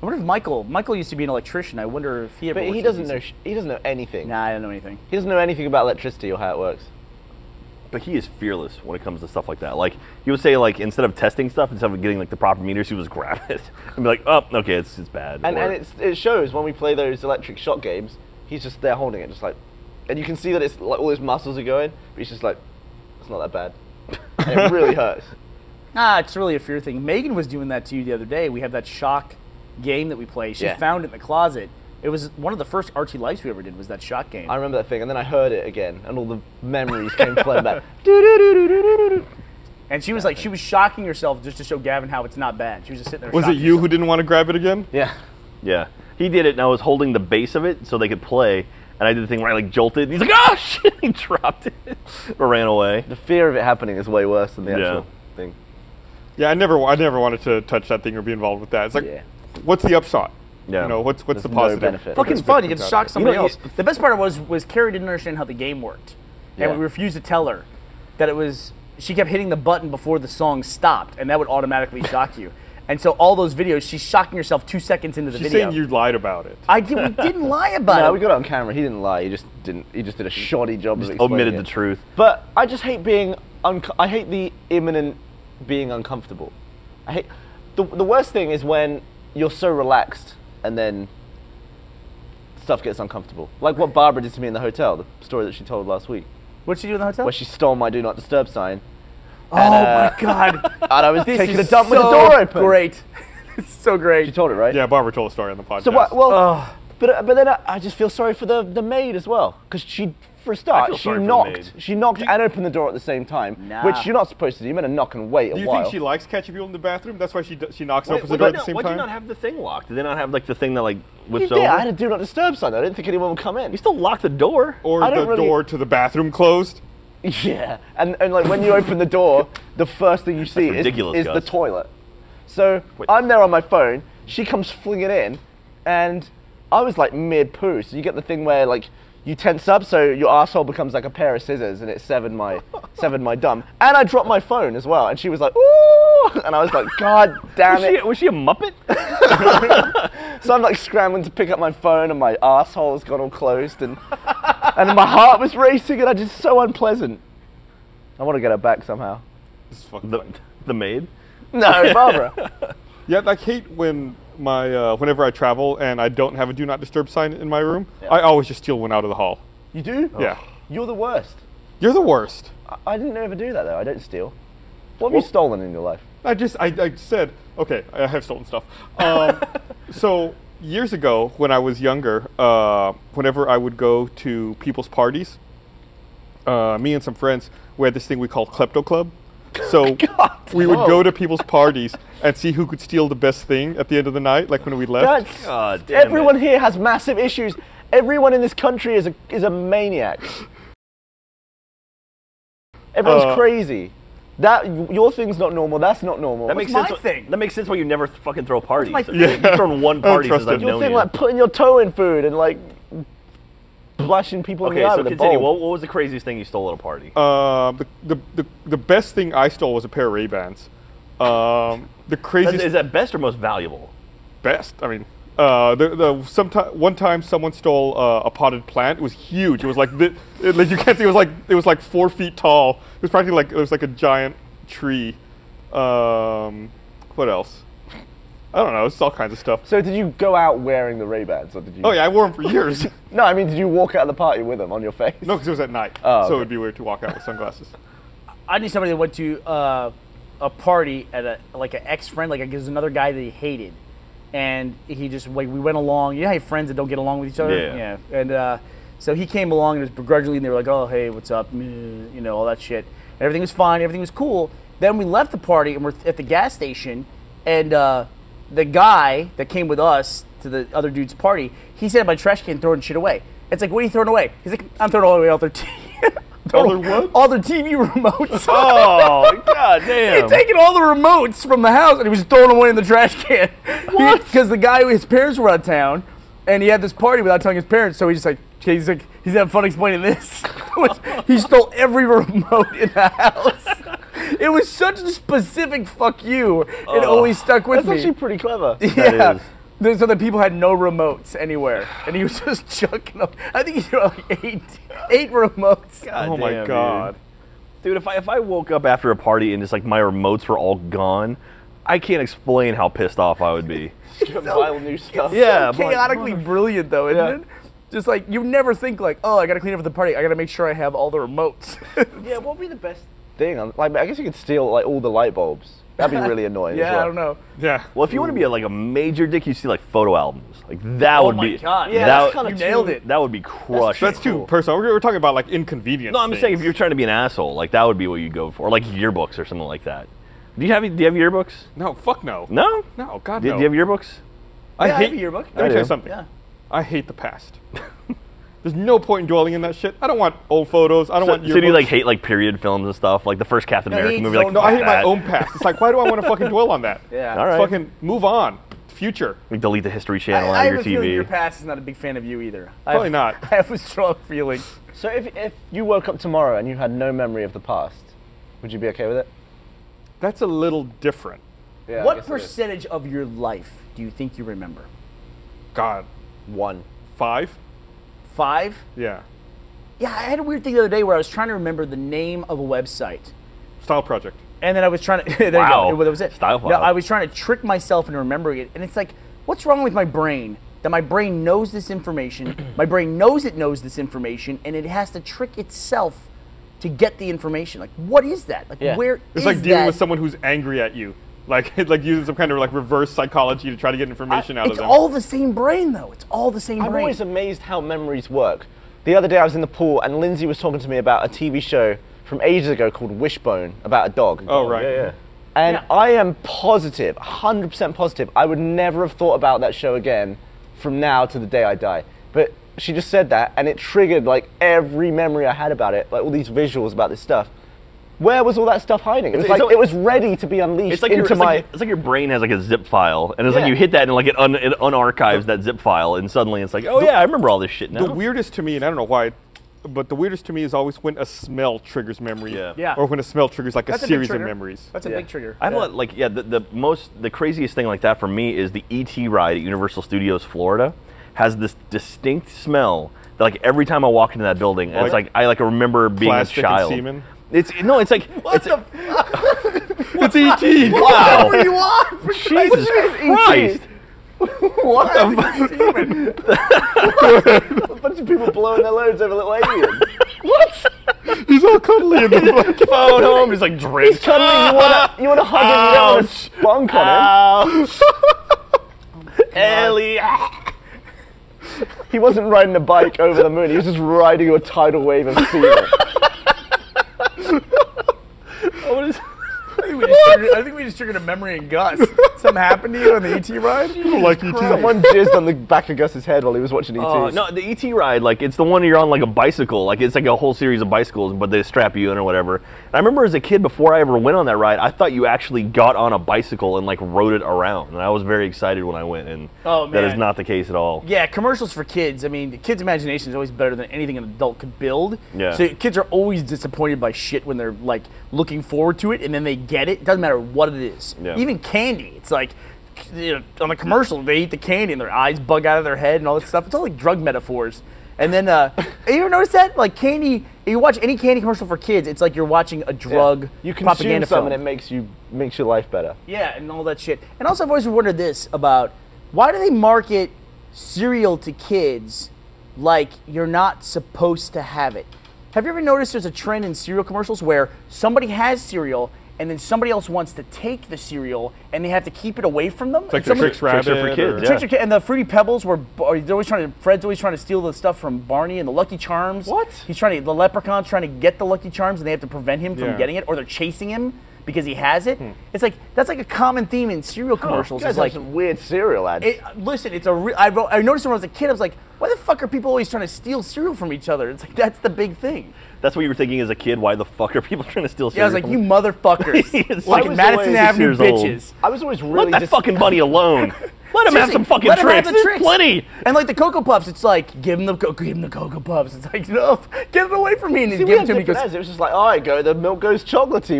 I wonder if Michael used to be an electrician. I wonder if he ever But works he with doesn't DC. know. He doesn't know anything. Nah, I don't know anything. He doesn't know anything about electricity or how it works. But he is fearless when it comes to stuff like that. Like, he would say, like, instead of testing stuff, instead of getting, like, the proper meters, he would just grab it and be like, oh, okay, it's bad. And Or- it shows when we play those electric shock games. He's just there holding it, just like, and you can see that it's like all his muscles are going, but he's just like, it's not that bad. And it really hurts. It's really a fear thing. Megan was doing that to you the other day. We have that shock game that we play. She Yeah. found it in the closet. It was one of the first RT Lives we ever did was that shock game. I remember that thing, and then I heard it again, and all the memories came flooding back. Do-do-do-do-do-do-do. And she was like, she was shocking herself just to show Gavin how it's not bad. She was just sitting there. Was it shocking you who herself. didn't want to grab it again? Yeah. Yeah. He did it, and I was holding the base of it so they could play, and I did the thing where I, like, jolted, and he's like, oh, shit, he dropped it, or ran away. The fear of it happening is way worse than the Yeah. actual thing. Yeah, I never wanted to touch that thing or be involved with that. It's like, Yeah. what's the upshot? Yeah. You know, what's There's the no positive? benefit. Fucking What's fun. good You get to about shock it? somebody You know, else. The best part was Carrie didn't understand how the game worked, and Yeah. we refused to tell her that it was. She kept hitting the button before the song stopped, and that would automatically shock you. And so all those videos, she's shocking herself 2 seconds into the She's video. saying you lied about it. We didn't lie about No, it. we got it on camera. He didn't lie. He just didn't. He just did a shoddy job of explaining Omitted it. the truth. But I just hate being. I hate the imminent being uncomfortable. I hate the worst thing is when you're so relaxed and then stuff gets uncomfortable. Like what Barbara did to me in the hotel. The story that she told last week, What'd she do in the hotel? where she stole my "Do Not Disturb" sign, oh and, my god. and I was This taking a is dump with the so door open. Great. It's so great. She told it, right? Yeah, Barbara told a story on the podcast. So what? Well, Ugh. but then I just feel sorry for the maid as well, because she, for a start, feel she sorry for the knocked. maid. She knocked and opened the door at the same time, Nah. which you're not supposed to do. You're meant to knock and wait Do a you while. think she likes catching people in the bathroom? That's why she knocks and Wait, opens the door at the same why'd you time? not have the thing locked? Did they not have, like, the thing that, like, You whips did. over? I had a "Do Not Disturb" sign. I didn't think anyone would come in. You still locked the door? Or I the don't really- door to the bathroom closed? Yeah, and like when you open the door, the first thing you see is ridiculous, the Gus. toilet. So Wait. I'm there on my phone. She comes flinging in, and I was like mid poo. So you get the thing where like you tense up, so your asshole becomes like a pair of scissors, and it severed my dumb. And I dropped my phone as well, and she was like, "Ooh!" And I was like, "God damn it!" Was she a Muppet? So I'm like scrambling to pick up my phone, and my asshole's got all closed, and my heart was racing, and I just so unpleasant. I want to get her back somehow. It's fucking funny. The maid? No, Barbara. Yeah, I hate when whenever I travel and I don't have a do not disturb sign in my room. Yeah. I always just steal one out of the hall. You do? Yeah. You're the worst. You're the worst. I didn't ever do that though. I don't steal. What have you stolen in your life? I said, okay, I have stolen stuff. So years ago, when I was younger, whenever I would go to people's parties, me and some friends, we had this thing we called Klepto Club. So we would go to people's parties and see who could steal the best thing at the end of the night, like when we left. That's, God damn everyone it. here has massive issues. Everyone in this country is a maniac. Everyone's crazy. Your thing's not normal. That's not normal. That makes my sense. thing? That makes sense why you never fucking throw parties. my You've thrown one party trust since I've it. your known thing you. like putting your toe in food and like splashing people in Okay, the eye so with a continue. bowl. What was the craziest thing you stole at a party? The best thing I stole was a pair of Ray-Bans. The craziest Is that best or most valuable? best. I mean, one time someone stole a potted plant. It was huge. It was like like you can't see. It was like 4 feet tall. It was practically like a giant tree. What else? I don't know. It's all kinds of stuff. So did you go out wearing the Ray-Bans, or did you? Oh yeah, I wore them for years. No, I mean, did you walk out of the party with them on your face? No, because it was at night, Oh, so okay. it would be weird to walk out with sunglasses. I knew somebody that went to a party at an ex-friend, like there's another guy that he hated, and he just we went along. You know how you have friends that don't get along with each other? Yeah. And so he came along and was begrudgingly, and they were like, "Oh, hey, what's up?" You know, all that shit. And everything was fine. Everything was cool. Then we left the party and we're at the gas station, and the guy that came with us to the other dude's party, he said my trash can throwing shit away. It's like, what are you throwing away? He's like, I'm throwing all the way out their All their what? All their TV remotes. Oh, god damn. He'd taken all the remotes from the house and he was throwing them away in the trash can. What? Because the guy, his parents were out of town, and he had this party without telling his parents. So he's having fun explaining this. He stole every remote in the house. It was such a specific fuck you. It always stuck with That's me. actually pretty clever. Yeah. is. So that people had no remotes anywhere, and he was just chucking them. I think he threw like eight remotes. God Oh my damn, god. Dude, if I woke up after a party and just like my remotes were all gone, I can't explain how pissed off I would be. Compile new stuff. Yeah, So but like, chaotically brilliant though, isn't it? Just like you never think like, oh, I gotta clean up the party. I gotta make sure I have all the remotes. Yeah, what would be the best thing? Like, I guess you could steal like all the light bulbs. That'd be really annoying. Yeah, as well. I don't know. Yeah. well, if you want to be like a major dick, you see like photo albums. Like that would my be. God. Yeah, that, that's kinda You nailed too- it. that would be crushing. That's too personal. We're talking about like inconvenience. No, I'm saying if things. you're trying to be an asshole, like that would be what you go for, or like yearbooks or something like that. Do you have yearbooks? No, fuck no. No. No, God Do no. you have yearbooks? I Yeah, I hate have a yearbook. Let me I tell you do. something. Yeah. I hate the past. There's no point in dwelling in that shit. I don't want old photos. I don't want. So do you yearbooks. like hate like period films and stuff, like the first Captain No, he America hates movie? his Like own- No, I hate my that. own past. It's like, why do I want to fucking dwell on that? Yeah. All right. Fucking move on. Future. Like, delete the History Channel I out have of a feeling your your TV. past is not a big fan of you either. Probably not. I have a strong feeling. So if you woke up tomorrow and you had no memory of the past, would you be okay with it? That's a little different. Yeah. I What guess it is. percentage of your life do you think you remember? God. 1. 5? 5? Yeah. Yeah, I had a weird thing the other day where I was trying to remember the name of a website. Style project. And then I was trying to. there Wow. you go. That was it. Style No, file. I was trying to trick myself into remembering it, and it's like, what's wrong with my brain? That my brain knows this information, my brain knows it knows this information, and it has to trick itself to get the information. Like, what is that? Like, Yeah. where It's is like dealing that? with someone who's angry at you. Like using some kind of like reverse psychology to try to get information out of It's them. all the same brain, though. It's all the same I'm brain. always amazed how memories work. The other day I was in the pool and Lindsay was talking to me about a TV show from ages ago called Wishbone about a dog. Oh, right. Yeah. And Yeah. I am positive, 100% positive, I would never have thought about that show again from now to the day I die. But she just said that and it triggered like every memory I had about it, like all these visuals about this stuff. Where was all that stuff hiding? It was like it was ready to be unleashed It's like into it's like your brain has like a zip file, and it's Yeah. like you hit that and like it unarchives that zip file, and suddenly it's like, oh yeah, I remember all this shit now. The weirdest to me, and I don't know why, but the weirdest to me is always when a smell triggers memory. Yeah. Yeah. Or when a smell triggers like That's a a big series of trigger. memories. That's a Yeah. big trigger. I have a lot, like the craziest thing like that for me is the ET ride at Universal Studios Florida has this distinct smell that like every time I walk into that building, and it's Like like I like remember being a plastic and child. semen? It's like it's It's E.T. wow. What do you want? For Jesus Christ. what? A bunch of people blowing their loads over little aliens. He's all cuddly in the black. Phone home, he's like drenched. Suddenly you want to hug him, you don't want to spunk on Ouch. Ellie. him. He wasn't riding a bike over the moon, he was just riding a tidal wave of semen. What is? I think we just triggered a memory in Gus. Something happened to you on the ET ride? Like E.T. Someone jizzed on the back of Gus's head while he was watching E.T. No, the ET ride, like it's the one you're on like a bicycle, like it's like a whole series of bicycles, but they strap you in or whatever. And I remember as a kid, before I ever went on that ride, I thought you actually got on a bicycle and like rode it around, and I was very excited when I went, and Oh, that is man. not the case at all. Yeah, commercials for kids. I mean, the kids' imagination is always better than anything an adult could build. Yeah. So kids are always disappointed by shit when they're like looking forward to it and then they get it. It doesn't matter what it is. Yeah. Even candy. It's like, you know, on the commercial, they eat the candy and their eyes bug out of their head and all this stuff. It's all like drug metaphors. And then, you ever notice that? Like candy, if you watch any candy commercial for kids, it's like you're watching a drug You consume propaganda some film. and it makes your life better. Yeah, and all that shit. And also, I've always wondered this about why do they market cereal to kids like you're not supposed to have it? Have you ever noticed there's a trend in cereal commercials where somebody has cereal and then somebody else wants to take the cereal and they have to keep it away from them? It's like And the somebody- Tricks Rabbit. Tricks are for kids, or- yeah. Tricks are and the Fruity Pebbles were Fred's always trying to steal the stuff from Barney, and the Lucky Charms. What? The Leprechaun's trying to get the Lucky Charms and they have to prevent him from Yeah. getting it, or they're chasing him because he has it. It's like that's like a common theme in cereal commercials. You guys It's like have some weird cereal ads. listen, it's I noticed when I was a kid, I was like, why the fuck are people always trying to steal cereal from each other? It's like that's the big thing. That's what you were thinking as a kid. Why the fuck are people trying to steal Yeah, I was cereal? like, you motherfuckers, It's like I was Madison always Avenue 6 years old. bitches. I was always Let really that fucking bunny alone. Let him have Seriously, some fucking let him have tricks. the There's tricks. plenty. And like the Cocoa Puffs, it's like give him the Cocoa Puffs. It's like no, get it away from me and See, then we give it had to me. different Because ads. It was just like, oh, I go, the milk goes chocolatey.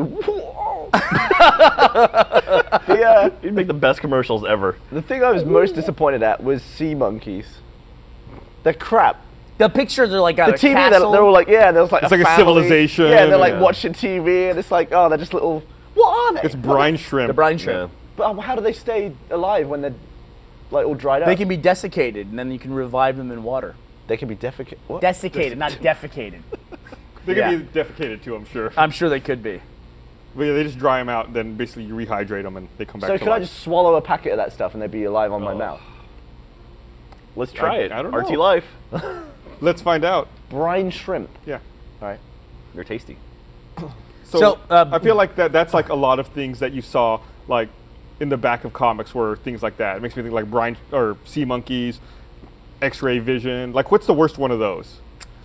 You'd make the best commercials ever. The thing I was most disappointed at was sea monkeys. They're crap. the pictures are like got The a TV, castle. they're all like, yeah, there's like It's a like a family. civilization. Yeah, they're like Yeah. watching TV, and it's like, oh, they're just little. What are they? It's brine shrimp. the brine Yeah. shrimp. But how do they stay alive when they're like all dried up? They can be desiccated, and then you can revive them in water. They can be defecate. What? Desiccated, not defecated. They Yeah. can be defecated too, I'm sure. I'm sure they could be. But yeah, they just dry them out, and then basically you rehydrate them, and they come back So to could I life. just swallow a packet of that stuff and they'd be alive on my Oh. mouth? Let's try it. I don't RT know. Life. Let's find out. Brine shrimp. Yeah. All right. They're tasty. So, So, I feel like that's like a lot of things that you saw like in the back of comics were things like that. It makes me think like brine or sea monkeys, X-ray vision. Like, what's the worst one of those?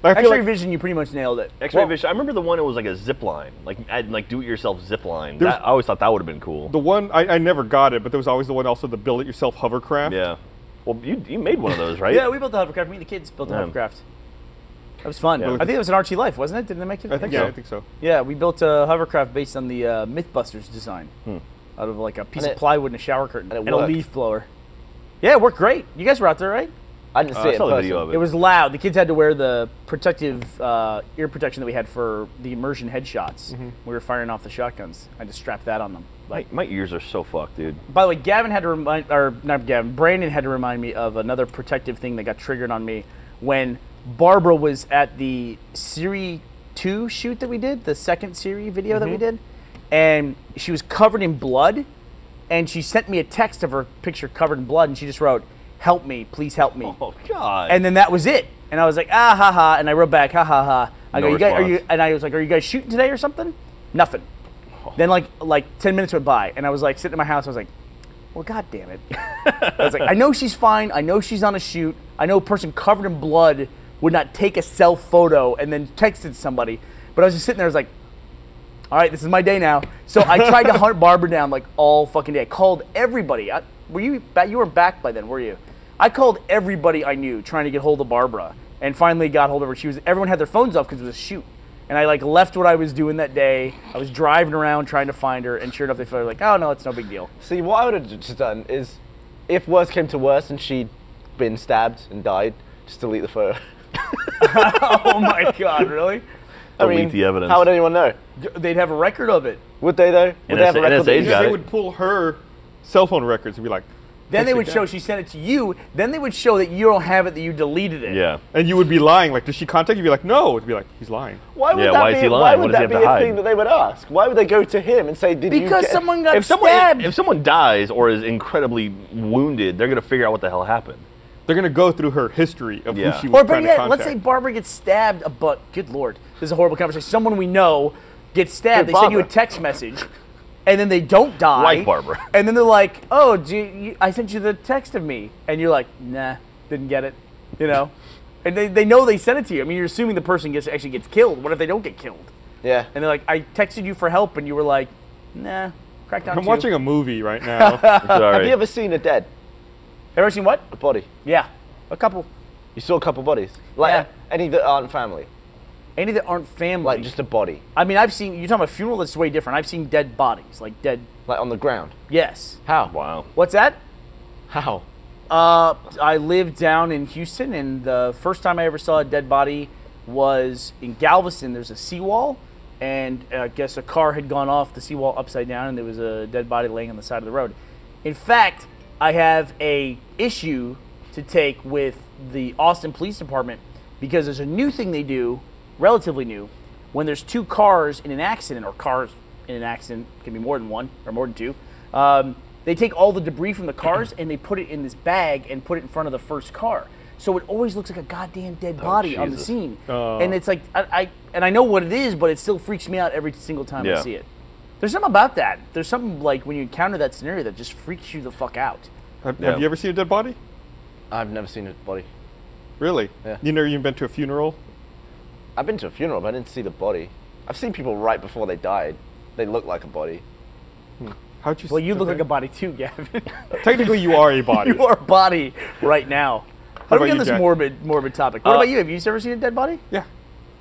Like, I feel X-ray like vision, you pretty much nailed it. X-ray Well- vision. I remember the one. It was like a zip line, like do-it-yourself zip line. There's- I always thought that would have been cool. the one I never got it, but there was always the one also the build it yourself hovercraft. Yeah. Well, you made one of those, right? Yeah, we built the hovercraft. Me and the kids built the Yeah. hovercraft. That was fun. Yeah. I think it was an RT Life, wasn't it? Didn't they make it? I think so. yeah, I think so. Yeah, we built a hovercraft based on the Mythbusters design, out of like a piece And of it- plywood and a shower curtain and it and a worked. leaf blower. Yeah, it worked great. You guys were out there, right? I didn't see I it saw in the person. video of It was loud. The kids had to wear the protective ear protection that we had for the immersion headshots. We were firing off the shotguns. I just strapped that on them. My ears are so fucked, dude. By the way, Gavin had to remind, or not Gavin, Brandon had to remind me of another protective thing that got triggered on me when Barbara was at the Siri 2 shoot that we did, the second Siri video that we did, and she was covered in blood, and she sent me a text of her picture covered in blood, and she just wrote, "Help me, please help me." Oh God. And then that was it. And I was like, ah, ha, ha. And I wrote back, ha, ha, ha. I No go, you guys, are you, response. and I was like, are you guys shooting today or something? Nothing. Then like 10 minutes went by, and I was like sitting in my house. I was like, well, God damn it. I was like, I know she's fine. I know she's on a shoot. I know a person covered in blood would not take a self photo and then texted somebody. But I was just sitting there. I was like, all right, this is my day now. So I tried to hunt Barbara down like all fucking day. I called everybody. You weren't back by then, were you? I called everybody I knew trying to get hold of Barbara, and finally got hold of her. Everyone had their phones off because it was a shoot. And I like left what I was doing that day. I was driving around trying to find her, and sure enough, they felt like, oh no, it's no big deal. See, what I would have just done is, if worse came to worse and she'd been stabbed and died, just delete the photo. Oh my God, really? Delete the evidence. How would anyone know? They'd have a record of it. Would they though? Would they have a record? NSA's that- got They it. would pull her cell phone records and be like, Then they would "Take show that." she sent it to you. Then they would show that you don't have it, that you deleted it. Yeah. And you would be lying. Like, does she contact you? You'd be like, no. It'd be like, he's lying. Why would Yeah, that why be? is he Why lying? would What does he that have be to a hide? thing that they would ask? Why would they go to him and say, "Did you Because get-" someone got If stabbed. someone dies or is incredibly wounded, they're gonna figure out what the hell happened. They're gonna go through her history of Yeah. who she was Or trying better to yet, let's contact. say Barbara gets stabbed, but good lord, this is a horrible conversation. Someone we know gets stabbed. Hey, They send you a Barbara. text message, and then they don't die. Like Barbara. And then they're like, "Oh, I sent you the text of me," and you're like, "Nah, didn't get it," you know. And they know they sent it to you. I mean, you're assuming the person actually gets killed. What if they don't get killed? Yeah. And they're like, "I texted you for help," and you were like, "Nah, Crackdown 2." I'm watching a movie right now. Sorry. Have you ever seen a dead Ever seen what? a body? Yeah, a couple. You saw a couple bodies, like Yeah. any that aren't family, Any that aren't family. like just a body, I mean, I've seen. You're talking about a funeral. That's way different. I've seen dead bodies, like dead. like on the ground. Yes. How? Wow. What's that? How? I lived down in Houston, and the first time I ever saw a dead body was in Galveston. There's a seawall, and I guess a car had gone off the seawall upside down, and there was a dead body laying on the side of the road. In fact, I have a issue to take with the Austin Police Department because there's a new thing they do, relatively new, when there's two cars in an accident, or cars in an accident, can be more than one or more than two. They take all the debris from the cars and they put it in this bag and put it in front of the first car. So it always looks like a goddamn dead body on the Jesus. scene. Oh. And it's like, I know what it is, but it still freaks me out every single time I Yeah. see it. There's something about that. There's something like when you encounter that scenario that just freaks you the fuck out. Have Yeah. you ever seen a dead body? I've never seen a body. Really? Yeah. You never even been to a funeral? I've been to a funeral, but I didn't see the body. I've seen people right before they died. They look like a body. How'd you? Well, you look okay. like a body too, Gavin. Technically, you are a body. You are a body right now. How do we about get on you, this Jack? morbid topic? What about you? Have you ever seen a dead body? Yeah.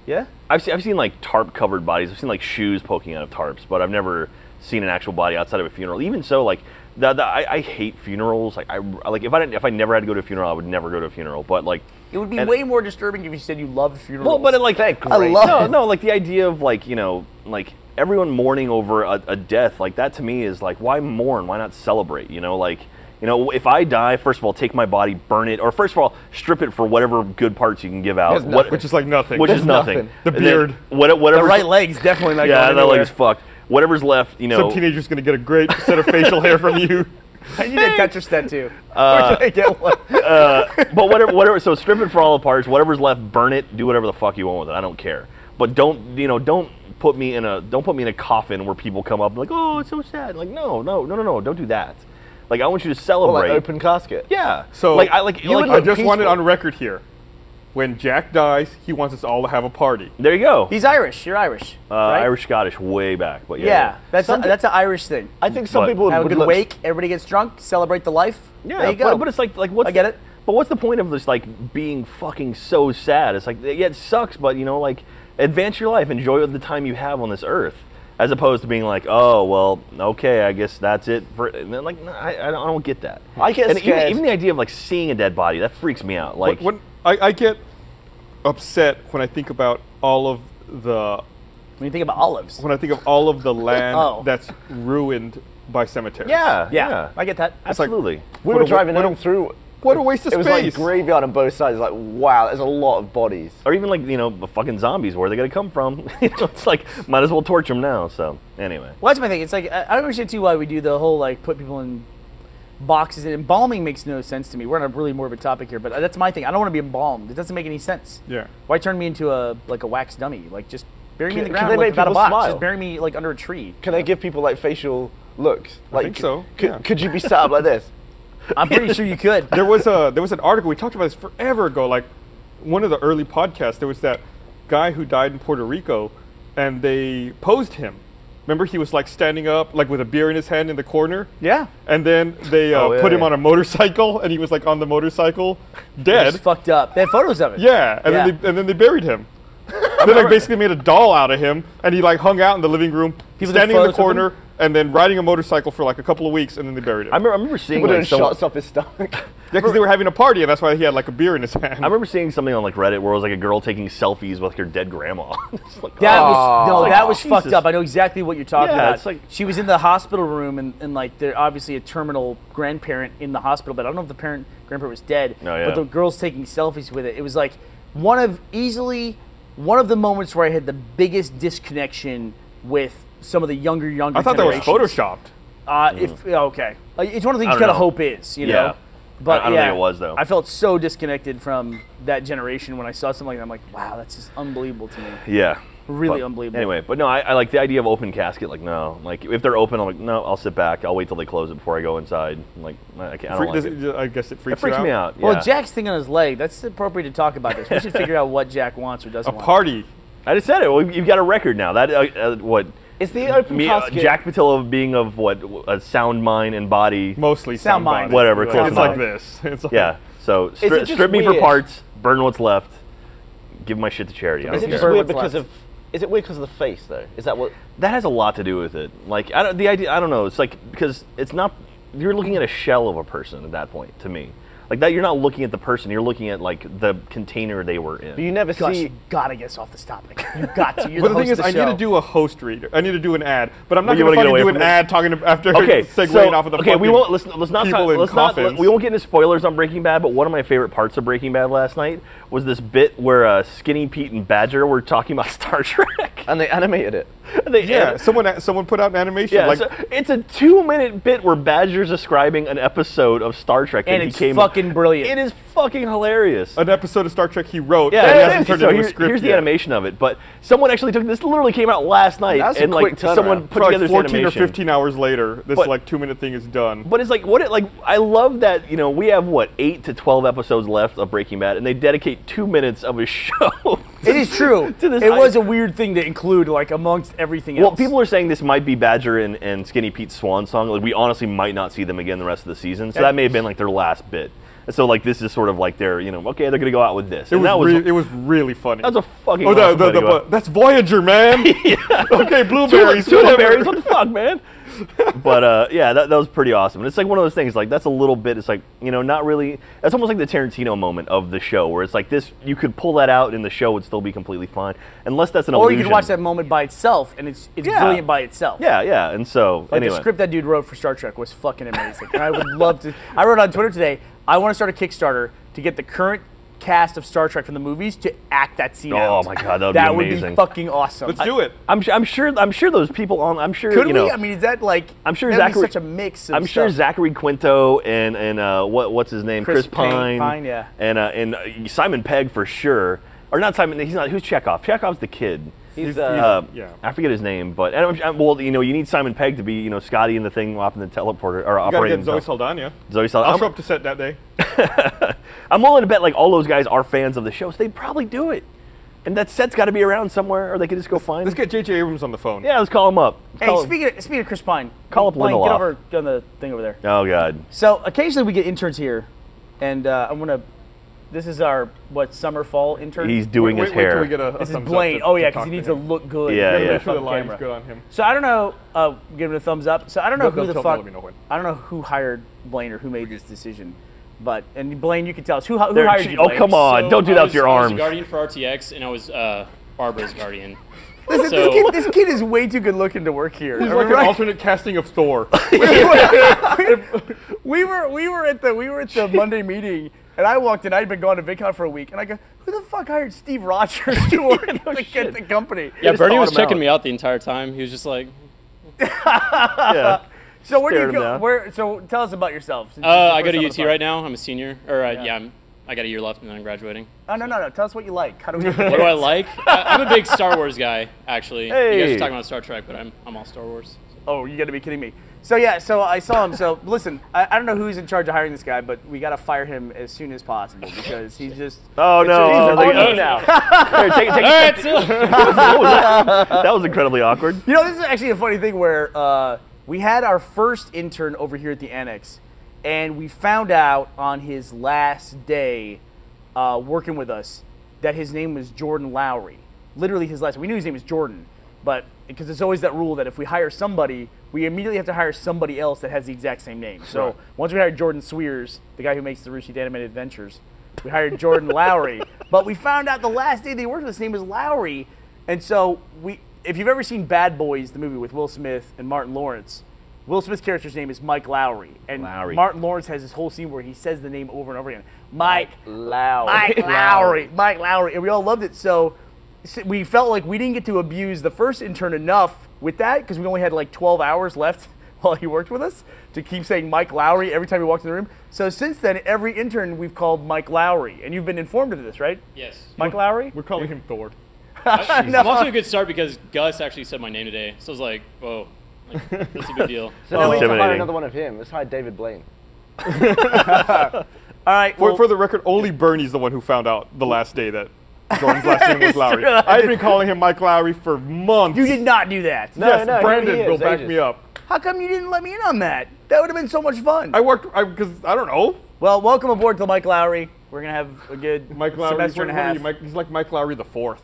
Yeah? I've seen like tarp covered bodies. I've seen like shoes poking out of tarps, but I've never seen an actual body outside of a funeral. Even so, like I hate funerals. Like if I never had to go to a funeral, I would never go to a funeral. But like It would be and- way more disturbing if you said you loved funerals. well, but it, like They're I great. love no, like the idea of like like everyone mourning over a death, like that to me is like, why mourn? Why not celebrate? If I die, first of all, take my body, burn it, or first of all, strip it for whatever good parts you can give out. There's nothing. Which is like nothing. Which is There's nothing. nothing. The And then beard. whatever. the right leg's definitely not Yeah, going that anywhere. leg is fucked. Whatever's left, Some teenager's gonna get a great set of facial hair from you. I need a Tetris tattoo. Where can I get one? But whatever. So strip it for all the parts. Whatever's left, burn it. Do whatever the fuck you want with it. I don't care. But don't put me in a coffin where people come up and like, oh, it's so sad. Like, no, don't do that. Like, I want you to Or celebrate. like open casket. Yeah. So like I like you would I look just want it peaceful. on record here. When Jack dies, he wants us all to have a party. there you go. He's Irish. You're Irish. right? Irish Scottish way back, but Yeah, that's Some- an Irish thing. I think some But- people Have a would good look. wake. Everybody gets drunk. Celebrate the life. Yeah, there you go. But it's like what's I get it. But what's the point of this like being fucking so sad? It's like yeah, it sucks, but like advance your life, enjoy the time you have on this earth, as opposed to being like, oh well, okay, I guess that's it for. And then, like, no, I don't get that. I get and scared. even the idea of like seeing a dead body that freaks me out. Like When I get upset when I think about all of the When you think about olives. when I think of all of the land Oh. that's ruined by cemeteries. yeah, I get that. It's like, absolutely. We What were a- driving what a- home through. what a waste of It was space. like graveyard on both sides. Like, wow, there's a lot of bodies. Or even like the fucking zombies. Where are they gonna come from? It's like might as well torch them now. So anyway. Well, that's my thing. It's like I don't understand too why we do the whole like put people in boxes, and embalming makes no sense to me. We're on a really morbid topic here, but that's my thing. I don't want to be embalmed. It doesn't make any sense. Yeah. Why turn me into a wax dummy? Like just bury me in the Can ground they like, make without a people box. smile? Just bury me like under a tree. Can they give people like facial looks? Like, think so, Could, yeah. could you be sat up like this? I'm pretty sure you could. There was an article we talked about this forever ago. Like one of the early podcasts, there was that guy who died in Puerto Rico, and they posed him Remember, he was like standing up, like with a beer in his hand in the corner. Yeah. And then they yeah, put him yeah. on a motorcycle, and he was like on the motorcycle, dead. It's fucked up. They have photos of it. Yeah, and Yeah. then they buried him. They like basically made a doll out of him, and he like hung out in the living room, People took standing in the photos of corner, and then riding a motorcycle for like a couple of weeks, and then they buried him. I remember seeing Put it in like someone, shots off his stomach. Yeah, because they were having a party, and that's why he had like a beer in his hand. I remember seeing something on like Reddit where it was like a girl taking selfies with her dead grandma. It's like, That oh. was no, Like, that was Jesus. fucked up. I know exactly what you're talking Yeah, about. it's like- she was in the hospital room, and like they're obviously a terminal grandparent in the hospital, but I don't know if the grandparent was dead. Oh, yeah. But the girl's taking selfies with it. It was like one of the moments where I had the biggest disconnection with some of the younger I thought that was generations. photoshopped. Okay, it's one of the things I you don't gotta know. hope is, you Yeah. know. But I don't yeah, think it was, though. I felt so disconnected from that generation when I saw something like that. I'm like, wow, that's just unbelievable to me. Yeah. Really But unbelievable. Anyway, but no, I like the idea of open casket. Like, no, like if they're open, I'm like, no, I'll sit back. I'll wait till they close it before I go inside. Like, I can't. I don't like it. I guess it freaks, It freaks you me out. out. Well, yeah. Jack's thing on his leg, that's appropriate to talk about this. We should figure out what Jack wants or A doesn't want. party. I just said it. Well, you've got a record now. That what? Is the open Me, casket? Jack Patillo being of what? A sound mind and body. Mostly Sound mind. body. Whatever, It's close like enough. this. It's like, Yeah. So it just strip me for weird? parts. Burn what's left. Give my shit to charity. I Is don't it just care. weird What's because left? of? Is it weird because of the face though? Is that what? That has a lot to do with it. Like the idea. I don't know. It's like because it's not. You're looking at a shell of a person at that point. To me, like that, you're not looking at the person. You're looking at like the container they were in. But you never Gosh, see. you gotta get us off this topic. You got to. You're But the the thing host is, of the I show. need to do a host read. I need to do an ad, but I'm not Well, you going to wanna get fucking away do an from it? ad talking after Okay, segueing so off of the okay, fucking we won't let's not people talk, in let's not coffins. we won't get into spoilers on Breaking Bad. But one of my favorite parts of Breaking Bad last night was this bit where Skinny Pete and Badger were talking about Star Trek. And they animated it. Yeah, someone put out an animation. Yeah, like, so it's a 2-minute bit where Badger's describing an episode of Star Trek And that it's he came. fucking brilliant. It is fucking hilarious. an episode of Star Trek he wrote. Yeah, that he it hasn't is. turned So into a script here's the yet. animation of it. But someone actually took this. Literally came out last night, That's a and like quick turnaround. someone put For together like this 14 or animation. 15 hours later, this But- like 2-minute thing is done. But it's like I love that we have 8 to 12 episodes left of Breaking Bad, and they dedicate 2 minutes of a show. It is true. To this It was a weird thing to include, like amongst everything else. Well, people are saying this might be Badger and Skinny Pete's swan song. Like we honestly might not see them again the rest of the season, so that may have been like their last bit. And so like this is sort of like their okay, they're gonna go out with this. It And that was, it was really funny. that was a fucking. Oh, awesome way to go out. that's Voyager, man. Okay, blueberries. Two whatever. berries, what the fuck, man? But yeah, that was pretty awesome. And it's like one of those things. Like that's a little bit. It's like not really. That's almost like the Tarantino moment of the show, where it's like this. You could pull that out, and the show would still be completely fine, unless that's an or illusion. you could watch that moment by itself, and it's Yeah. brilliant by itself. Yeah, yeah. And so Like anyway, the script that dude wrote for Star Trek was fucking amazing. And I would love to. I wrote on Twitter today, I want to start a Kickstarter to get the current cast of Star Trek from the movies to act that scene out. Oh my God, that would be That would amazing. be fucking awesome. Let's do it. I'm sure those people on. I'm sure Could you we? know. I mean, is that like? I'm sure that'd be Zachary- such a mix. Of I'm sure stuff. Zachary Quinto and what's his name, Chris Pine, Pine, yeah. and Simon Pegg for sure, or not Simon. He's not. Who's Chekhov? Chekhov's the kid. He's yeah. I forget his name, but well, you need Simon Pegg to be Scotty in the thing up in the teleporter or You gotta operating. get Zoe Saldana. Zoe Saldana. I'll show up to set that day. I'm willing to bet like all those guys are fans of the show, so they'd probably do it. And that set's got to be around somewhere, or they could just go find. Let's get J.J. Abrams on the phone. Yeah, let's call him up. Hey, Call him- speaking of Chris Pine, Call up Blaine, Lindelof. get over on the thing over there. Oh God. So occasionally we get interns here, and I'm gonna. This is our summer fall intern. He's doing his Wait till hair. we get a This is thumbs up Blaine. to- Oh yeah, to because talk he to needs to him. look good. Yeah, Make yeah. sure the Fucking line's camera. good on him. So I don't know. Give him a thumbs up. So I don't know who the They'll fuck. let me know when. I don't know who hired Blaine or who made this decision, but and Blaine, you can tell us who There- hired you. oh, Blaine? come on. Don't do that with your I was arms. a guardian for RTX, and I was Barbara's guardian. Listen, So- this kid is way too good looking to work here. He's I like mean, an right? alternate casting of Thor. we were at the Monday meeting, and I walked in. I'd been gone to VidCon for a week, and I go, "Who the fuck hired Steve Rogers to work at the company?" Yeah, just Bernie thought was him checking out. me out the entire time. He was just like, Yeah. So where do Stared you him go? down. Where? So tell us about yourself. since this is I your go to first UT on the right pod. now. I'm a senior. Or I got a year left, and then I'm graduating. Oh, no. Tell us what you like. How do we? What do I like? I'm a big Star Wars guy, actually. You guys Hey. are talking about Star Trek, but I'm all Star Wars. Oh, you got to be kidding me. So yeah, so I saw him. So listen, I don't know who's in charge of hiring this guy, but we got to fire him as soon as possible because he's just. Oh no! He's on you now. Here, take What was that? That was incredibly awkward. You know, this is actually a funny thing where we had our first intern over here at the Annex, and we found out on his last day working with us that his name was Jordan Lowry. Literally his last. We knew his name was Jordan, but because it's always that rule that if we hire somebody, we immediately have to hire somebody else that has the exact same name. So Right. once we hired Jordan Swears, the guy who makes the Rooster Teeth Animated Adventures, we hired Jordan Lowry. But we found out the last day they worked with us, his name was Lowry. And so if you've ever seen Bad Boys, the movie with Will Smith and Martin Lawrence, Will Smith's character's name is Mike Lowry. And Lowry. Martin Lawrence has this whole scene where he says the name over and over again. Mike Lowry. Mike Lowry. And we all loved it. So we felt like we didn't get to abuse the first intern enough with that because we only had like 12 hours left while he worked with us to keep saying Mike Lowry every time he walked in the room. So since then, every intern we've called Mike Lowry. And you've been informed of this, right? Yes. Mike Lowry? We're calling him Thor. I'm also a good start because Gus actually said my name today. So I was like, whoa, like, that's a big deal. So now we need to hire Intimidating. another one of him. Let's hire David Blaine. All right. Well, For the record, only Bernie's the one who found out the last day that Jordan's last name was Lowry. I've been calling him Mike Lowry for months. you did not do that. No, Yes, no, Brandon he is, will back ages. me up. How come you didn't let me in on that? That would have been so much fun. Because I don't know. Well, welcome aboard to Mike Lowry. We're going to have a good Mike Lowry, semester and a half. he's like Mike Lowry the fourth.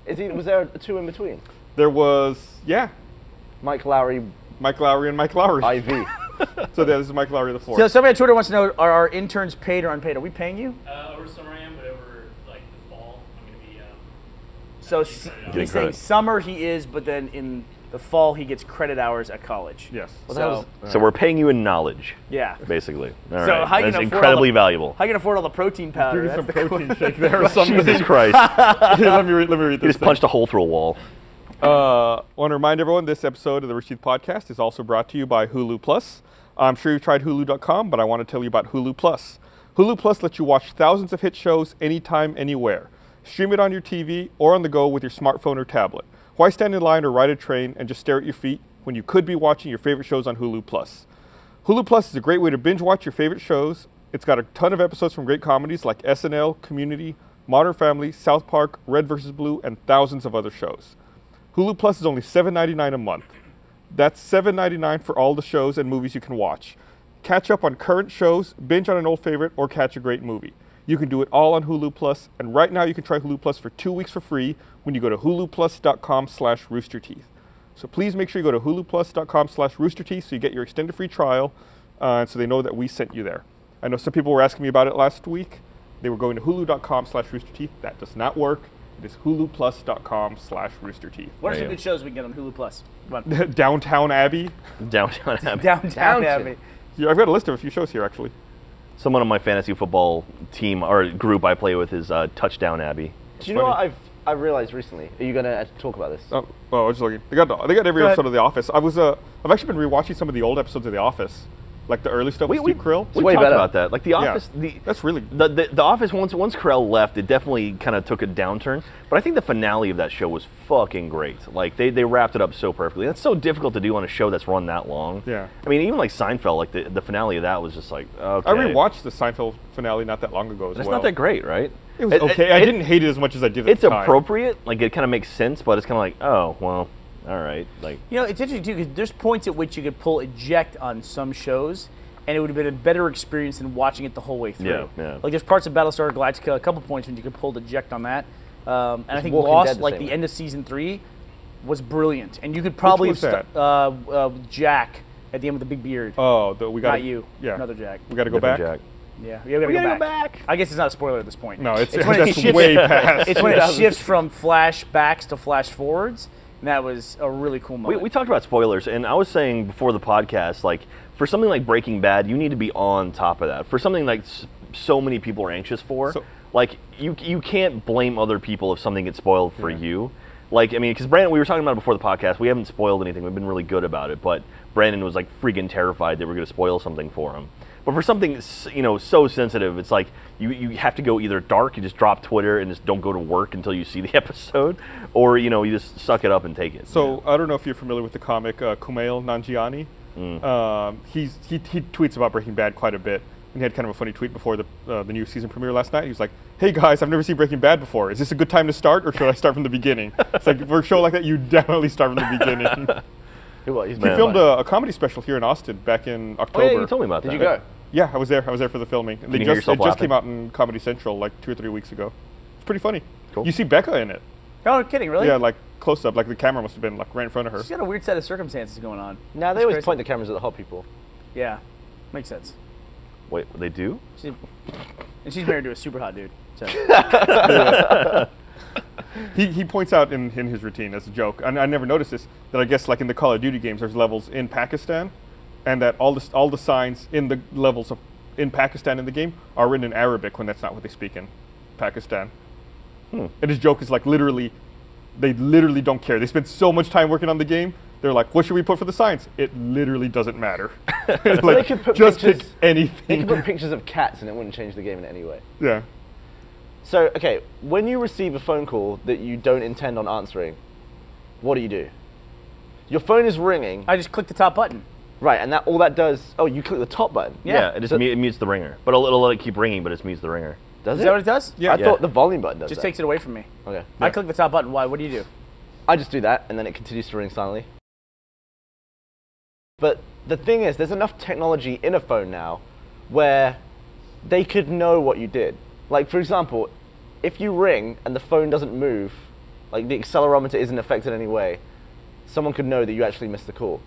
Was there a two in between? There was, Mike Lowry, Mike Lowry and Mike Lowry. IV. So this is Mike Lowry the fourth. So somebody on Twitter wants to know, are our interns paid or unpaid? Are we paying you? Over summer I am, but over like the fall, I'm going to be. So Getting he's saying credit. summer he is, but then in the fall he gets credit hours at college. Yes. So, So we're paying you in knowledge, yeah. basically. All So right. how you That's gonna afford incredibly all the- valuable. How you can afford all the protein powder? Give me some That's the protein shake there or something. Jesus Christ. Here, let me read You this just punched a hole through a wall. Want to remind everyone this episode of the Rooster Teeth Podcast is also brought to you by Hulu Plus. I'm sure you've tried Hulu.com, but I want to tell you about Hulu Plus. Hulu Plus lets you watch thousands of hit shows anytime, anywhere. Stream it on your TV or on the go with your smartphone or tablet. Why stand in line or ride a train and just stare at your feet when you could be watching your favorite shows on Hulu Plus? Hulu Plus is a great way to binge watch your favorite shows. It's got a ton of episodes from great comedies like SNL, Community, Modern Family, South Park, Red vs. Blue, and thousands of other shows. Hulu Plus is only $7.99 a month. That's $7.99 for all the shows and movies you can watch. Catch up on current shows, binge on an old favorite, or catch a great movie. You can do it all on Hulu Plus, and right now you can try Hulu Plus for 2 weeks for free when you go to huluplus.com/roosterteeth. So please make sure you go to huluplus.com/roosterteeth so you get your extended free trial, and so they know that we sent you there. I know some people were asking me about it last week. They were going to hulu.com/roosterteeth. That does not work. It is huluplus.com/roosterteeth. What are some Right. good shows we can get on Hulu Plus? Come on. Downtown Abbey. Downtown Abbey. Downtown Downton. Abbey. Yeah, I've got a list of a few shows here, actually. Someone on my fantasy football team or group I play with is Touchdown Abbey. Do you know what I've realized recently? Are you going to talk about this? Oh, I was just looking. They got every Go ahead. episode of The Office. I've actually been rewatching some of the old episodes of The Office, like the early stuff with Steve Krill. We way talked better. about that. Like The Yeah. Office, That's really the Office. Once Carell left, it definitely kind of took a downturn. But I think the finale of that show was fucking great. Like they wrapped it up so perfectly. That's so difficult to do on a show that's run that long. Yeah. I mean, even like Seinfeld, like the finale of that was just like okay. I rewatched the Seinfeld finale not that long ago as It's well. not that great, right? It was okay. I didn't hate it as much as I did at It's the time. appropriate. Like it kind of makes sense, but it's kind of like oh well, all right. Like You know, it's interesting too because there's points at which you could pull eject on some shows, and it would have been a better experience than watching it the whole way through. Yeah, yeah. Like there's parts of Battlestar Galactica, a couple points when you could pull eject on that, and I think Walking Lost, Dead the like same the way. end of season 3, was brilliant, and you could probably was have Jack at the end with the big beard. Oh, we got Not you. Yeah, Another Jack. We got to go back. Different Jack. Yeah, we gotta, gotta go go back. back. I guess it's not a spoiler at this point. No, it's when it that's shifts- way past. It's when it shifts from flashbacks to flash forwards, and that was a really cool moment. We talked about spoilers, and I was saying before the podcast, like for something like Breaking Bad, you need to be on top of that. For something like so many people are anxious for, So- like you can't blame other people if something gets spoiled for you. Like I mean, because Brandon, we were talking about it before the podcast. We haven't spoiled anything. We've been really good about it, but Brandon was like freaking terrified that we're going to spoil something for him. But for something so sensitive, it's like you have to go either dark, you just drop Twitter and just don't go to work until you see the episode, or you just suck it up and take it. So I don't know if you're familiar with the comic Kumail Nanjiani. he tweets about Breaking Bad quite a bit, and he had kind of a funny tweet before the new season premiere last night. He was like, "Hey guys, I've never seen Breaking Bad before. Is this a good time to start, or should I start from the beginning?" It's like, for a show like that, you definitely start from the beginning. He's He filmed a comedy special here in Austin back in October. Oh yeah, you told me about that. Did you go? Yeah, I was there. I was there for the filming. And you hear it yourself just laughing? came out in Comedy Central like 2 or 3 weeks ago. It's pretty funny. Cool. You see Becca in it. Oh, kidding, really? Yeah, like close up. Like the camera must have been like right in front of her. She's got a weird set of circumstances going on. Now they That's always crazy. point the cameras at the hot people. Yeah, makes sense. Wait, they do? And she's married to a super hot dude. So. He points out in his routine as a joke, and I never noticed this, that I guess like in the Call of Duty games there's levels in Pakistan, and that all the signs in the levels in Pakistan in the game are written in Arabic when that's not what they speak in Pakistan. And his joke is like they literally don't care. They spend so much time working on the game. They're like, what should we put for the signs? It literally doesn't matter. Like, They could put just pick pictures- They anything. could put pictures of cats and it wouldn't change the game in any way. Yeah. So, okay, when you receive a phone call that you don't intend on answering, what do? Your phone is ringing, I just click the top button. right, and all that does, you click the top button. Yeah. it just So- it mutes the ringer. But it'll let it keep ringing, but it mutes the ringer. Does Is it? that what it does? Yeah. I thought the volume button does Just that. takes it away from me. Okay. I click the top button. Why? What do you do? I just do that, and then it continues to ring silently. But the thing is, there's enough technology in a phone now where they could know what you did. Like, for example, if you ring and the phone doesn't move, like the accelerometer isn't affected in any way, someone could know that you actually missed the call.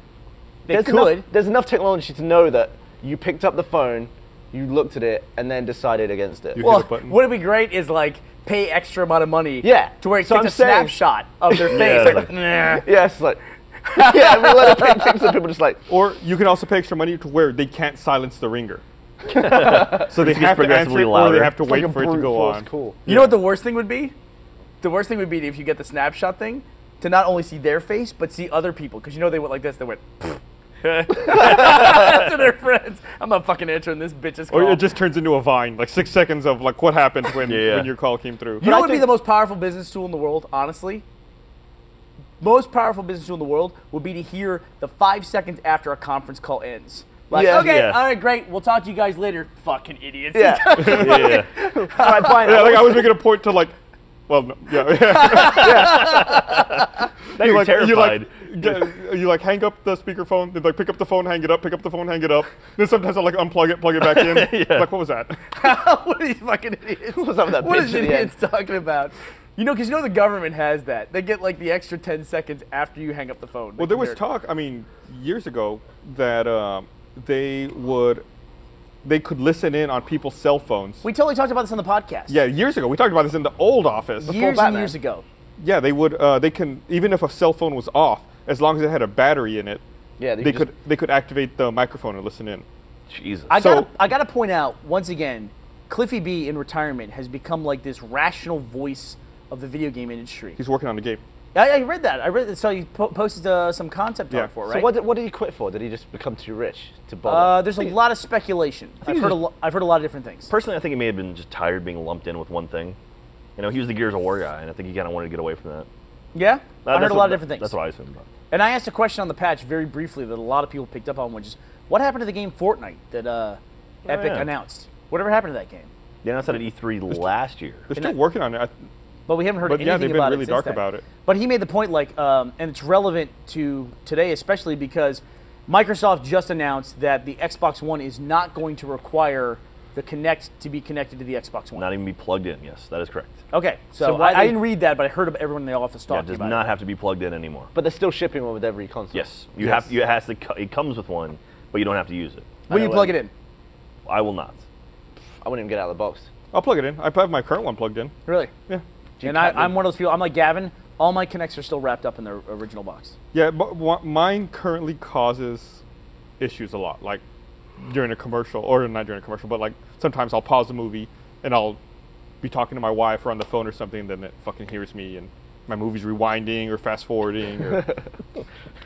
They could. There's enough technology to know that you picked up the phone, you looked at it, and then decided against it. You- Well, hit a button. would it be great is like pay extra amount of money Yeah. to where it So takes I'm a saying- snapshot of their face. Yeah. Like, nah. Yeah, it's like, yeah, we let it take pictures of people just like, Or you can also pay extra money to where they can't silence the ringer. So they It have gets to answer progressively it, or louder. they have to it's like wait a for it to brute go force on. call. You know what the worst thing would be? The worst thing would be if you get the snapshot thing to not only see their face but see other people, because you know they went like this. They went to their friends. I'm not fucking answering this bitch's call. Or it just turns into a vine, like 6 seconds of like what happened when, Yeah. when your call came through. You know I what would be think- the most powerful business tool in the world, honestly? Most powerful business tool in the world would be to hear the 5 seconds after a conference call ends. Like, Yeah. okay, Yeah. all right, great. We'll talk to you guys later. Fucking idiots. Yeah. Yeah. Right, fine. Yeah, like I was making a point to like, well, no, yeah. Now you're like, terrified. You like hang up the speakerphone, then like pick up the phone, hang it up, pick up the phone, hang it up. Then sometimes I'll like unplug it, plug it back in. Yeah. Like what was that? What are these fucking idiots? What's up with that What bitch is at the idiots talking about? You know, because you know the government has that. They get like the extra 10 seconds after you hang up the phone. Well, They there can was hear it. talk. I mean, years ago that they could listen in on people's cell phones. We totally talked about this on the podcast. Yeah, years ago. We talked about this in the old office. years and Batman. years ago. Yeah, they would. They can, even if a cell phone was off, as long as it had a battery in it, Yeah, they could activate the microphone and listen in. Jesus. I So- gotta point out once again, Cliffy B in retirement has become like this rational voice of the video game industry. He's working on the game. I read that. I read that. So he posted some concept Yeah. art for it, So right? what did he quit for? Did he just become too rich to bother? There's a lot of speculation. I've he's heard, just- I've heard a lot of different things. Personally, I think he may have been just tired being lumped in with one thing. You know, he was the Gears of War guy, and I think he kind of wanted to get away from that. Yeah? I heard That's a what- lot of different things. That's what I assumed. About. And I asked a question on the patch very briefly that a lot of people picked up on, which is, what happened to the game Fortnite that Epic yeah. announced? Whatever happened to that game? They announced that at E3 last year. They're And still that- working on it. But we haven't heard But anything yeah, they've been about really it since dark then. about it. But he made the point, like, and it's relevant to today, especially because Microsoft just announced that the Xbox One is not going to require the Kinect to be connected to the Xbox One. Not even be plugged in. Yes, that is correct. Okay, so, So why I they- didn't read that, but I heard of everyone in the office Yeah, it talking does about not it. have to be plugged in anymore. But they're still shipping one with every console. Yes, you Yes. have. It has to. It comes with one, but you don't have to use it. Will you know plug when- it in? I will not. I wouldn't even get out of the box. I'll plug it in. I have my current one plugged in. Really? Yeah. And I'm one of those people, I'm like Gavin, all my Kinects are still wrapped up in their original box. Yeah, but mine currently causes issues a lot. Like during a commercial, or not during a commercial, but like sometimes I'll pause the movie and I'll be talking to my wife or on the phone or something, then it fucking hears me and my movie's rewinding or fast forwarding. Or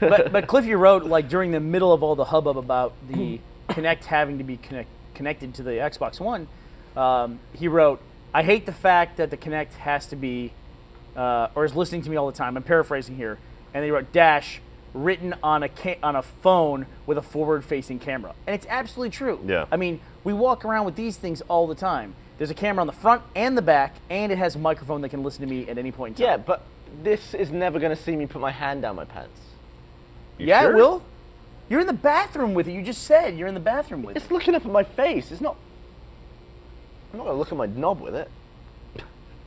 But Cliffy wrote, like, during the middle of all the hubbub about the Kinect having to be connected to the Xbox One, he wrote, I hate the fact that the Kinect has to be, or is listening to me all the time. I'm paraphrasing here. And he wrote, Dash, written on a phone with a forward-facing camera, and it's absolutely true. Yeah. I mean, we walk around with these things all the time. There's a camera on the front and the back, and it has a microphone that can listen to me at any point in time. Yeah, but this is never going to see me put my hand down my pants. Yeah, sure? it will. You're in the bathroom with it. You just said you're in the bathroom with it. It's looking up at my face. It's not. I'm not going to look at my knob with it.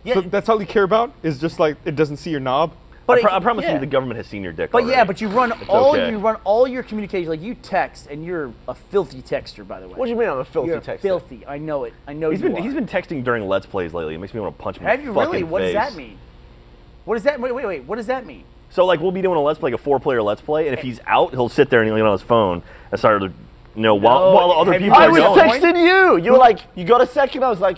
Yeah, So that's all you care about? Is just like it doesn't see your knob? but I promise yeah. you, the government has seen your dick. But already. yeah, but you run okay. all your communication, like you text, and you're a filthy texter, by the way. What do you mean I'm a filthy You're texter? filthy. I know it. I know He's you been are. he's been texting during Let's Plays lately. It makes me want to punch him. Have in you the really? fucking What does that face. mean? What does that? Wait. What does that mean? So like we'll be doing a Let's Play, like a 4-player Let's Play, and if he's out, he'll sit there and he'll get on his phone and start to, while other have you people I are was going. texting you. You were like, you got a second? I was like,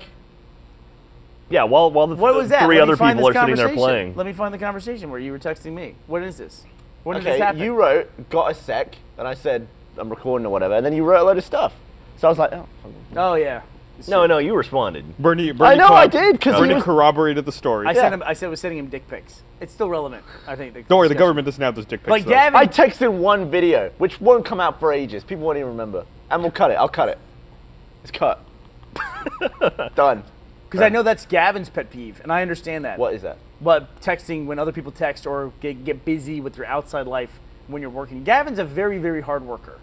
Yeah, while the What was that? three Let me other find people are this sitting there conversation. playing. Let me find the conversation where you were texting me. What is this? When did this okay, happen? you wrote, got a sec, and I said, I'm recording or whatever, and then you wrote a load of stuff. So I was like, oh. Oh yeah. No, you responded. Bernie I know I did, 'cause he Bernie was- corroborated the story. I Yeah. sent him. I said I was sending him dick pics. It's still relevant. I think. Don't worry, the government doesn't have those dick pics. Like though. Gavin. I texted one video, which won't come out for ages. People won't even remember. And we'll cut it. I'll cut it. It's cut. Done. Because I know that's Gavin's pet peeve, and I understand that. What is that? But texting when other people text or get busy with your outside life when you're working. Gavin's a very, very hard worker.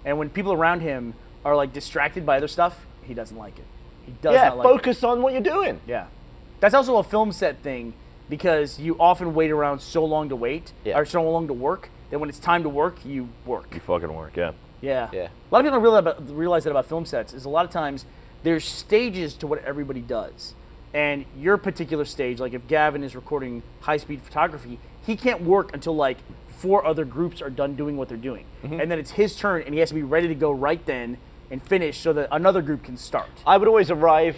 And when people around him are like distracted by other stuff, he doesn't like it. He does Yeah, not like it. focus on what you're doing. Yeah. That's also a film set thing because you often wait around so long to wait Yeah. or so long to work that when it's time to work, you work. You fucking work, yeah. Yeah. Yeah. A lot of people don't realize that about film sets is a lot of times there's stages to what everybody does. And your particular stage, like if Gavin is recording high-speed photography, he can't work until like 4 other groups are done doing what they're doing. And then it's his turn and he has to be ready to go right then and finish so that another group can start. I would always arrive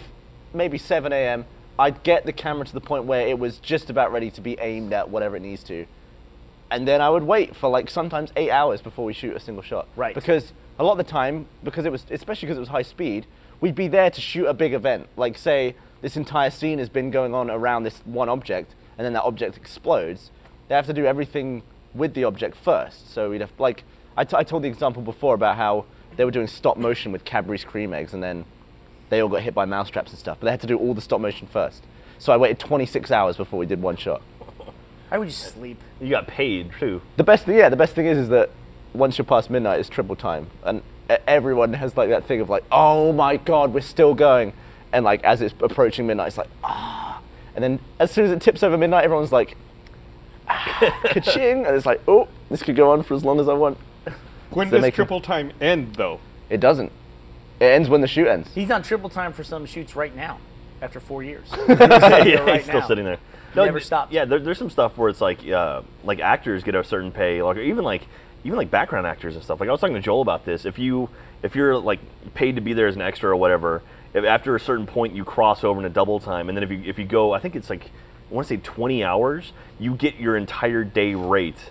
maybe 7 a.m. I'd get the camera to the point where it was just about ready to be aimed at whatever it needs to. And then I would wait for like sometimes 8 hours before we shoot a single shot. Right. Because a lot of the time, because it was, especially because it was high speed, we'd be there to shoot a big event. Like say this entire scene has been going on around this one object and then that object explodes. They have to do everything with the object first. So we'd have, like, I told the example before about how they were doing stop motion with Cadbury's cream eggs and then they all got hit by mousetraps and stuff, but they had to do all the stop motion first. So I waited 26 hours before we did one shot. How would you sleep? You got paid too. The best thing is that once you're past midnight, it's triple time, and everyone has like that thing of like, oh my god, we're still going, and like as it's approaching midnight, it's like and then as soon as it tips over midnight, everyone's like, ka-ching, and it's like, oh, this could go on for as long as I want. When So does make it- triple time end, though? It doesn't. It ends when the shoot ends. He's on triple time for some shoots right now after 4 years. Yeah, right he's still now. sitting there. Never stops. Yeah, there's some stuff where it's like actors get a certain pay, like even like background actors and stuff. Like I was talking to Joel about this. If you're like paid to be there as an extra or whatever, if after a certain point you cross over into double time, and then if you go, I think it's like I want to say 20 hours, you get your entire day rate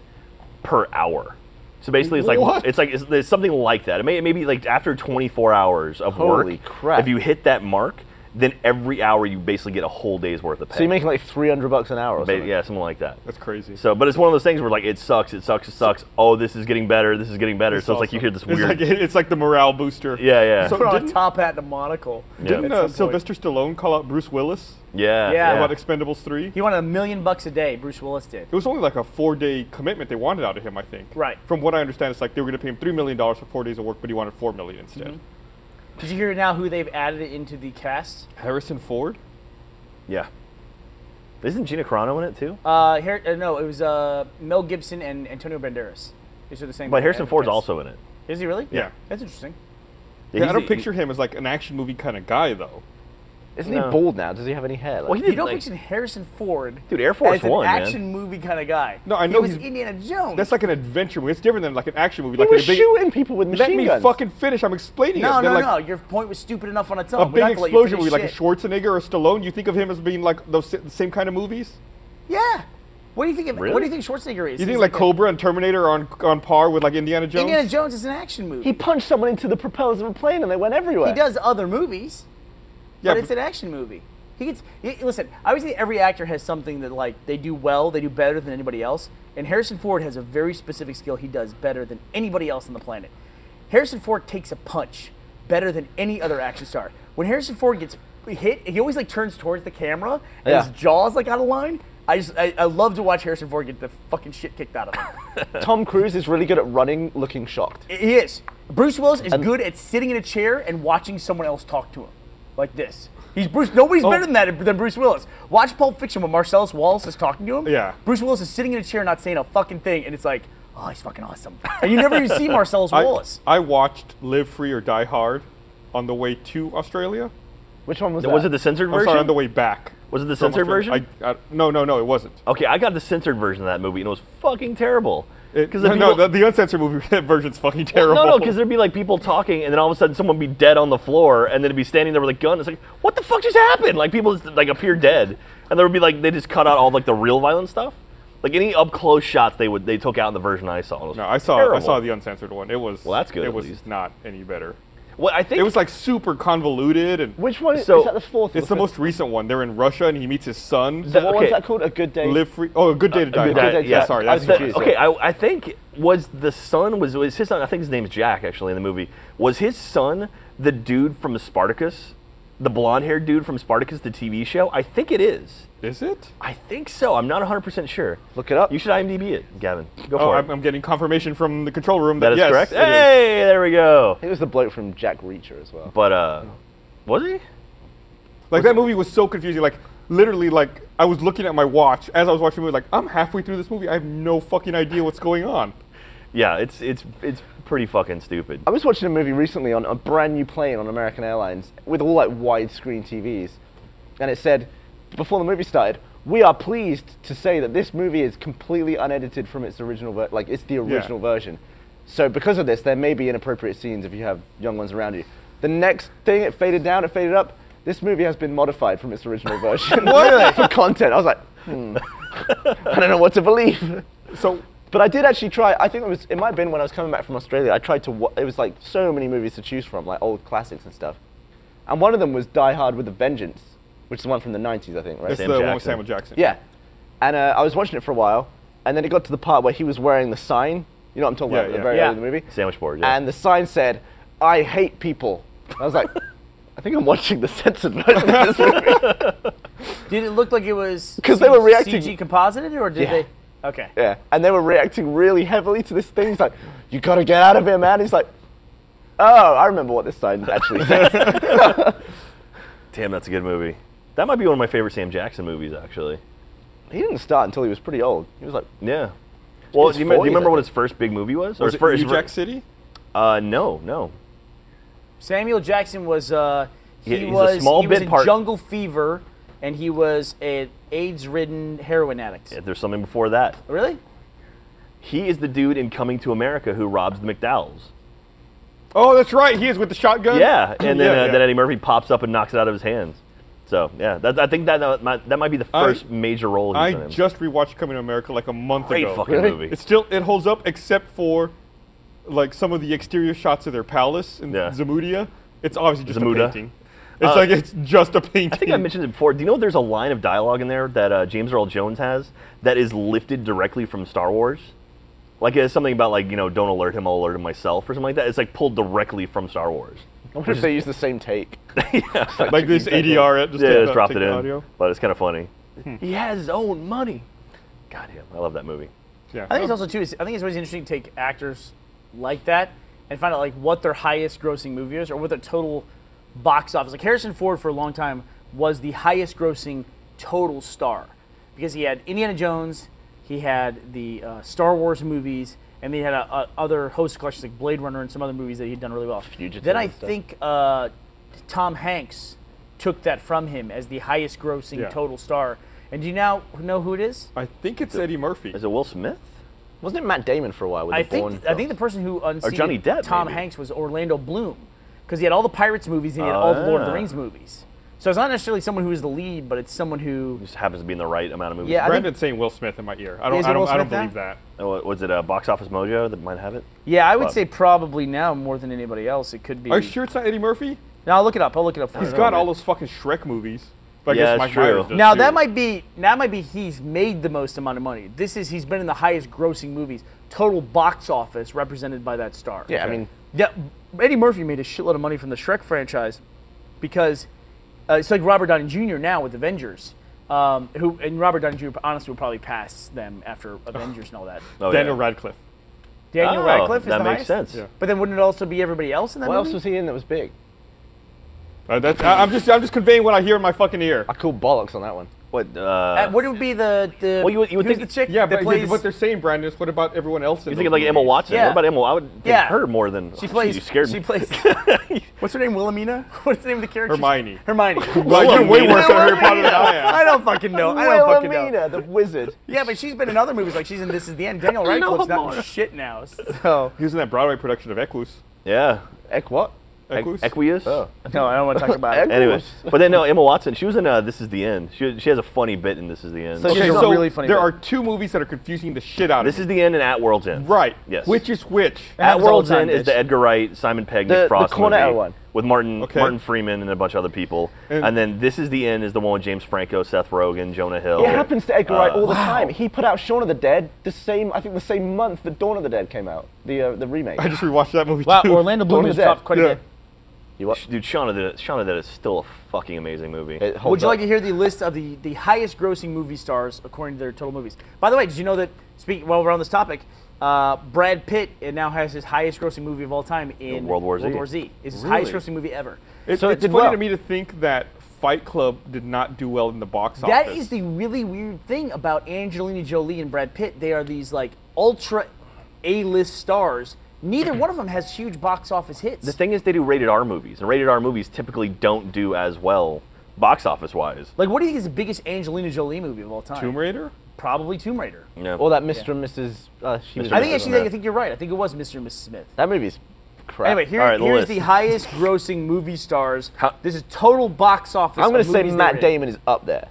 per hour. So basically, it's like What? it's something like that. It may be like after 24 hours of Holy work, crap. if you hit that mark, then every hour you basically get a whole day's worth of pay. So you're making like $300 an hour or something. Yeah, something like that. That's crazy. So, but it's one of those things where like it sucks. Oh, this is getting better. This is getting better. So it's like you hear this It's weird. like, it's like the morale booster. Yeah. So Put on a didn't- top hat and a monocle. Didn't at some point. Sylvester Stallone call out Bruce Willis yeah. about Expendables 3? He wanted $1 million a day. Bruce Willis did. It was only like a 4-day commitment they wanted out of him, I think. Right. From what I understand, it's like they were going to pay him $3 million for 4 days of work, but he wanted $4 million instead. Mm-hmm. Did you hear now who they've added into the cast? Harrison Ford? Yeah. Isn't Gina Carano in it too? No, it was Mel Gibson and Antonio Banderas. These are the same. But guy. Harrison Ford's Cast. also in it. Is he really? Yeah. That's interesting. Yeah, I he's don't the- picture him as like an action movie kind of guy, though. Isn't No. he bald now? Does he have any hair? Like, Well, he You did don't like, picture Harrison Ford Dude, Air Force as an One, man. action movie kind of guy. No, I He know was he's- Indiana Jones. That's like an adventure movie. It's different than like an action movie. he Like was a big, shooting people with Let machine me guns. fucking finish. I'm explaining it. no, They're no, like no. Your point was stupid enough on its own. a We're big not gonna let you explosion finish movie, like a shit. Schwarzenegger or Stallone. You think of him as being like those the same kind of movies? Yeah. What do you think? Really? What do you think Schwarzenegger is? You think He's like a- Cobra and Terminator are on par with like Indiana Jones? Indiana Jones is an action movie. He punched someone into the propellers of a plane and they went everywhere. He does other movies, Yeah, but it's an action movie. Listen, obviously every actor has something that like they do well, they do better than anybody else. And Harrison Ford has a very specific skill he does better than anybody else on the planet. Harrison Ford takes a punch better than any other action star. When Harrison Ford gets hit, he always like turns towards the camera and his jaw's like out of line. I love to watch Harrison Ford get the fucking shit kicked out of him. Tom Cruise is really good at running, looking shocked. He is. Bruce Willis is good at sitting in a chair and watching someone else talk to him, like this. He's Bruce. Nobody's better than that than Bruce Willis. Watch Pulp Fiction when Marcellus Wallace is talking to him. Yeah. Bruce Willis is sitting in a chair, not saying a fucking thing, and it's like, oh, he's fucking awesome. And you never even see Marcellus Wallace. I watched Live Free or Die Hard on the way to Australia. Which one was that? Was it the censored I'm version? sorry, on the way back. Was it the from censored Australia. version? No, it wasn't. Okay, I got the censored version of that movie, and it was fucking terrible. The uncensored movie version's fucking terrible. No, because there'd be like people talking, and then all of a sudden someone would be dead on the floor, and then it'd be standing there with a gun. It's like, what the fuck just happened? Like people just like appear dead, and there would be like they just cut out all like the real violent stuff. Like any up close shots they took out in the version I saw. It was I saw the uncensored one. It was that's good. It was not any better. Well, I think it was like super convoluted and. Which one is So, that? The fourth? It's the most recent one. They're in Russia and he meets his son. So what was okay. that called? A Good Day. Live Free. Oh, A Good Day to Die. Good Day to Die. Yeah, sorry, that's I was confused. confusing. Okay, I think was the son was his son. I think his name's Jack actually in the movie. Was his son the dude from Spartacus, the blonde-haired dude from Spartacus, the TV show? I think it is. Is it? I think so. I'm not 100% sure. Look it up. You should IMDb it, Gavin. Go Oh, for it. I'm getting confirmation from the control room That is yes, correct. it is. Hey, there we go. It was the bloke from Jack Reacher as well. But was he? Like that movie was so confusing. Like literally, like I was looking at my watch as I was watching the movie. Like I'm halfway through this movie. I have no fucking idea what's going on. Yeah, it's pretty fucking stupid. I was watching a movie recently on a brand new plane on American Airlines with all like widescreen TVs, and it said before the movie started, "We are pleased to say that this movie is completely unedited from its original like it's the original version. So because of this, there may be inappropriate scenes if you have young ones around you." The next thing, it faded down, it faded up. This movie has been modified from its original version for content. I was like, I don't know what to believe. So. But I did actually try. I think it might have been when I was coming back from Australia. I tried to. It was like so many movies to choose from, like old classics and stuff. And one of them was Die Hard with a Vengeance, which is the one from the 90s, I think, right? It's Sam the one Jackson. with Samuel Jackson. Yeah. And I was watching it for a while, and then it got to the part where he was wearing the sign. You know what I'm talking about? Yeah. The very early in the movie. Sandwich board, yeah. And the sign said, "I hate people." I was like, I think I'm watching the censored version of this movie. Did it look like it was 'Cause they were reacting- CG composited, or did Yeah. they? Okay. Yeah. And they were reacting really heavily to this thing. He's like, "You gotta get out of here, man." He's like, "Oh, I remember what this sign actually says." Damn, that's a good movie. That might be one of my favorite Sam Jackson movies, actually. He didn't start until he was pretty old. He was like, Yeah. Well, his do you remember 40s, what his first big movie was? Was his it first, New Jack City? No. Samuel Jackson was He's he a was small he was bit in part. Jungle Fever, and he was an AIDS-ridden heroin addict. If there's something before that. Really? He is the dude in Coming to America who robs the McDowells. Oh, that's right. He is with the shotgun. Yeah, and then Yeah. then Eddie Murphy pops up and knocks it out of his hands. So yeah, I think that might be the first major role he's I in. just rewatched Coming to America like a month Great ago. fucking Really? movie. It holds up except for like some of the exterior shots of their palace in Yeah. Zamudia. It's obviously just Zamuda. a painting. It's like it's just a painting. I think I mentioned it before. Do you know there's a line of dialogue in there that James Earl Jones has that is lifted directly from Star Wars? Like it's something about like, don't alert him, I'll alert him myself or something like that. It's like pulled directly from Star Wars. I wonder if they use the same take. like this ADR it just Yeah, take just the- dropped take it the in. audio. But it's kind of funny. He has his own money. God damn, I love that movie. Yeah. I think it's also too. I think it's always interesting to take actors like that and find out like what their highest grossing movie is or what their total box office. Like Harrison Ford for a long time was the highest grossing total star because he had Indiana Jones, he had the Star Wars movies, and then he had a other host of collections like Blade Runner and some other movies that he'd done really well. Fugitive Then I and stuff. think Tom Hanks took that from him as the highest grossing Yeah. total star. And do you now know who it is? I think it's Eddie Murphy. Is it Will Smith? Wasn't it Matt Damon for a while with I the Bourne think the films? person who unseated Johnny Depp, Tom maybe. Hanks was Orlando Bloom because he had all the Pirates movies and he had all the Lord of the Ah. Rings movies. So it's not necessarily someone who is the lead, but it's someone who. Just happens to be in the right amount of movies. Yeah, I think, Brandon's saying Will Smith in my ear. I don't. Is it I don't. Will I don't Smith believe now? that. Oh, was it Box Office Mojo that might have it? yeah, I would Bob. say probably now more than anybody else. It could be. Are you sure it's not Eddie Murphy? No, I'll look it up. I'll look it up for He's you. got all those fucking Shrek movies. But I Yeah, guess it's Mike true. Myers does Now too. that might be he's made the most amount of money. He's been in the highest grossing movies, total box office represented by that star. Yeah, I mean, Yeah, Eddie Murphy made a shitload of money from the Shrek franchise because it's like Robert Downey Jr. now with Avengers. And Robert Downey Jr. honestly will probably pass them after Avengers and all that. Oh, Daniel yeah. Radcliffe. Daniel Oh, Radcliffe is that the makes highest? sense. Yeah. But then wouldn't it also be everybody else in that what movie? else was he in that was big? I'm just conveying what I hear in my fucking ear. I call bollocks on that one. What? What would be the Well, you would who's think- the chick Yeah, that but plays? what they're saying, Brandon, is what about everyone else in You think of those like Emma movies? Watson? Yeah. What about Emma? I would think Yeah. her more than She plays. You scared she me. plays. What's her name? Wilhelmina? What's the name of the character? Hermione. Hermione. Well, you're way worse at Harry Potter than I am. I don't fucking know. I don't fucking know. Wilhelmina, the wizard. Yeah, but she's been in other movies. Like she's in This Is the End. Daniel Radcliffe's not in shit now. So He was in that Broadway production of Equus. Yeah. Ek what? Equus? Equius. Oh. no, I don't want to talk about it. Anyway, but then no, Emma Watson. She was in This Is the End. She has a funny bit in This Is the End. So Okay, She's a so really funny there bit. are two movies that are confusing the shit out of This me. Is the End and At World's End. Right. Yes. Which is which? At happens all World's the time, End is bitch. the Edgar Wright, Simon Pegg, The Nick Frost Cornetto movie one. with Martin Okay. Martin Freeman and a bunch of other people. And- And then This Is the End is the one with James Franco, Seth Rogen, Jonah Hill. It happens to Edgar Wright all the Wow. time. He put out Shaun of the Dead the same month that Dawn of the Dead came out, the remake. I just rewatched that movie Wow, too. Orlando Bloom Dawn has of the Dead. dropped quite a Yeah. bit. You what? Dude, Shaun of the Dead is still a fucking amazing movie. It holds Would you up. like to hear the list of the highest grossing movie stars according to their total movies? By the way, did you know that, while we're on this topic, Brad Pitt now has his highest grossing movie of all time in World War Z. It's his Really? highest grossing movie ever. So it It's did funny well. to me to think that Fight Club did not do well in the box That office. is the really weird thing about Angelina Jolie and Brad Pitt. They are these like ultra A-list stars. Neither one of them has huge box office hits. The thing is, they do rated R movies, and rated R movies typically don't do as well box office wise. Like, what do you think is the biggest Angelina Jolie movie of all time? Tomb Raider? Probably Tomb Raider. Yeah. Or that Mr. and Mrs. She was Mr. I in think it. Mrs. actually, I think you're right. I think it was Mr. and Mrs. Smith. That movie's crap. Anyway, All right, the here's list. the highest grossing movie stars. How- This is total box office. I'm going of to say movies Matt they're in. Damon is up there.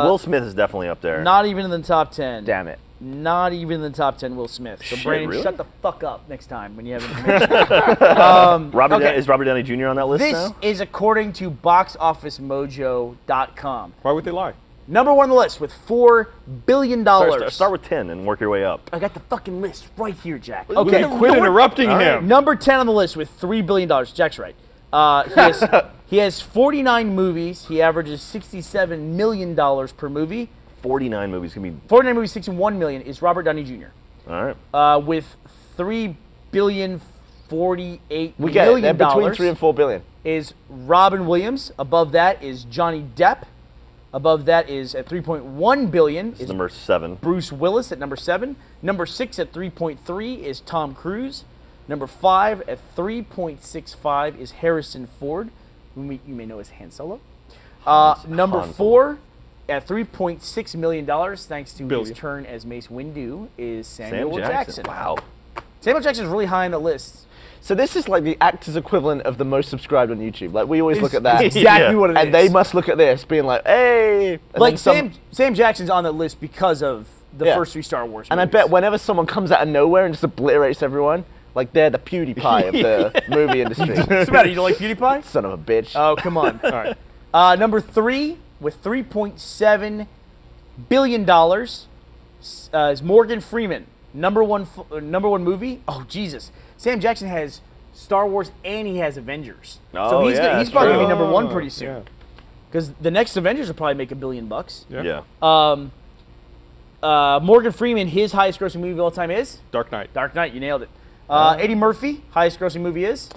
Will Smith is definitely up there. Not even in the top 10. Damn it. Not even in the top 10, Will Smith. So, Shit, Brandon, really? shut the fuck up next time when you have information. Okay. Is Robert Downey Jr. on that list This now? is according to BoxOfficeMojo.com. Why would they lie? Number one on the list with $4 billion. Start with 10 and work your way up. I got the fucking list right here, Jack. Okay, Okay. quit interrupting him. Number 10 on the list with $3 billion. Jack's right. He has 49 movies. He averages $67 million per movie. 49 movies can be. 49 movies, $61 million is Robert Downey Jr. All right. With $3 billion, $48 We get it. million They're between 3 and 4 billion. is Robin Williams. Above that is Johnny Depp. Above that is at 3.1 billion is Number 7. Bruce Willis at number 7. Number 6 at 3.3 is Tom Cruise. Number 5 at 3.65 is Harrison Ford, whom you may know as Han Solo. Number Han Solo. 4 at $3.6 million, thanks to his Billion. turn as Mace Windu, is Sam Samuel Jackson. Wow. Samuel Jackson is really high on the list. So this is like the actor's equivalent of the most subscribed on YouTube. Like we always look at that. Exactly Yeah. what it is. And they must look at this being like, hey. And Like then Sam Jackson's on that list because of the Yeah. first 3 Star Wars And I movies. bet whenever someone comes out of nowhere and just obliterates everyone, like they're the PewDiePie of the movie industry. What's the matter? You don't like PewDiePie? Son of a bitch. Oh, come on. All right. Number 3 with $3.7 billion is Morgan Freeman. Number one movie. Oh Jesus! Sam Jackson has Star Wars and he has Avengers. Oh, so he's yeah, he's probably gonna be true. number 1 Oh, pretty soon. Because the next Avengers will probably make $1 billion. Yeah. Yeah. Morgan Freeman, his highest grossing movie of all time is Dark Knight. Dark Knight. You nailed it. Eddie Murphy, highest grossing movie is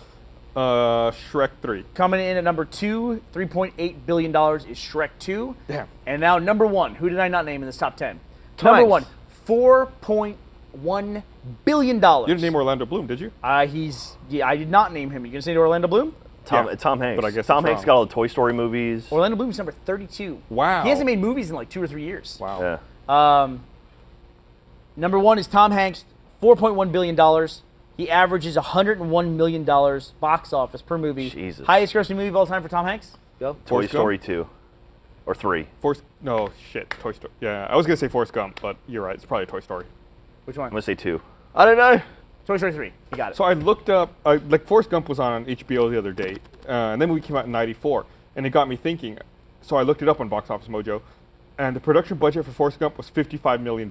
Shrek 3. coming in at number 2, $3.8 billion is Shrek 2. Damn. And now number 1. Who did I not name in this top 10? Tom Number Hanks. 1, $4.1 billion. You didn't name Orlando Bloom, did you? I did not name him. You gonna say Orlando Bloom? Tom Yeah, Hanks. but I guess Tom it's Hanks wrong. got all the Toy Story movies. Orlando Bloom's number 32. Wow. He hasn't made movies in like 2 or 3 years. Wow. Yeah. Number 1 is Tom Hanks, $4.1 billion. He averages $101 million box office per movie. Jesus. Highest grossing movie of all time for Tom Hanks? Go. Toy Forrest Gump? Story 2. Or 3. No, shit. Toy Story. Yeah, I was going to say Forrest Gump, but you're right. It's probably Toy Story. Which I'm one? going to say 2. I don't know. Toy Story 3. You got it. So I looked up, like Forrest Gump was on HBO the other day, and then we came out in '94. and it got me thinking. So I looked it up on Box Office Mojo, and the production budget for Forrest Gump was $55 million.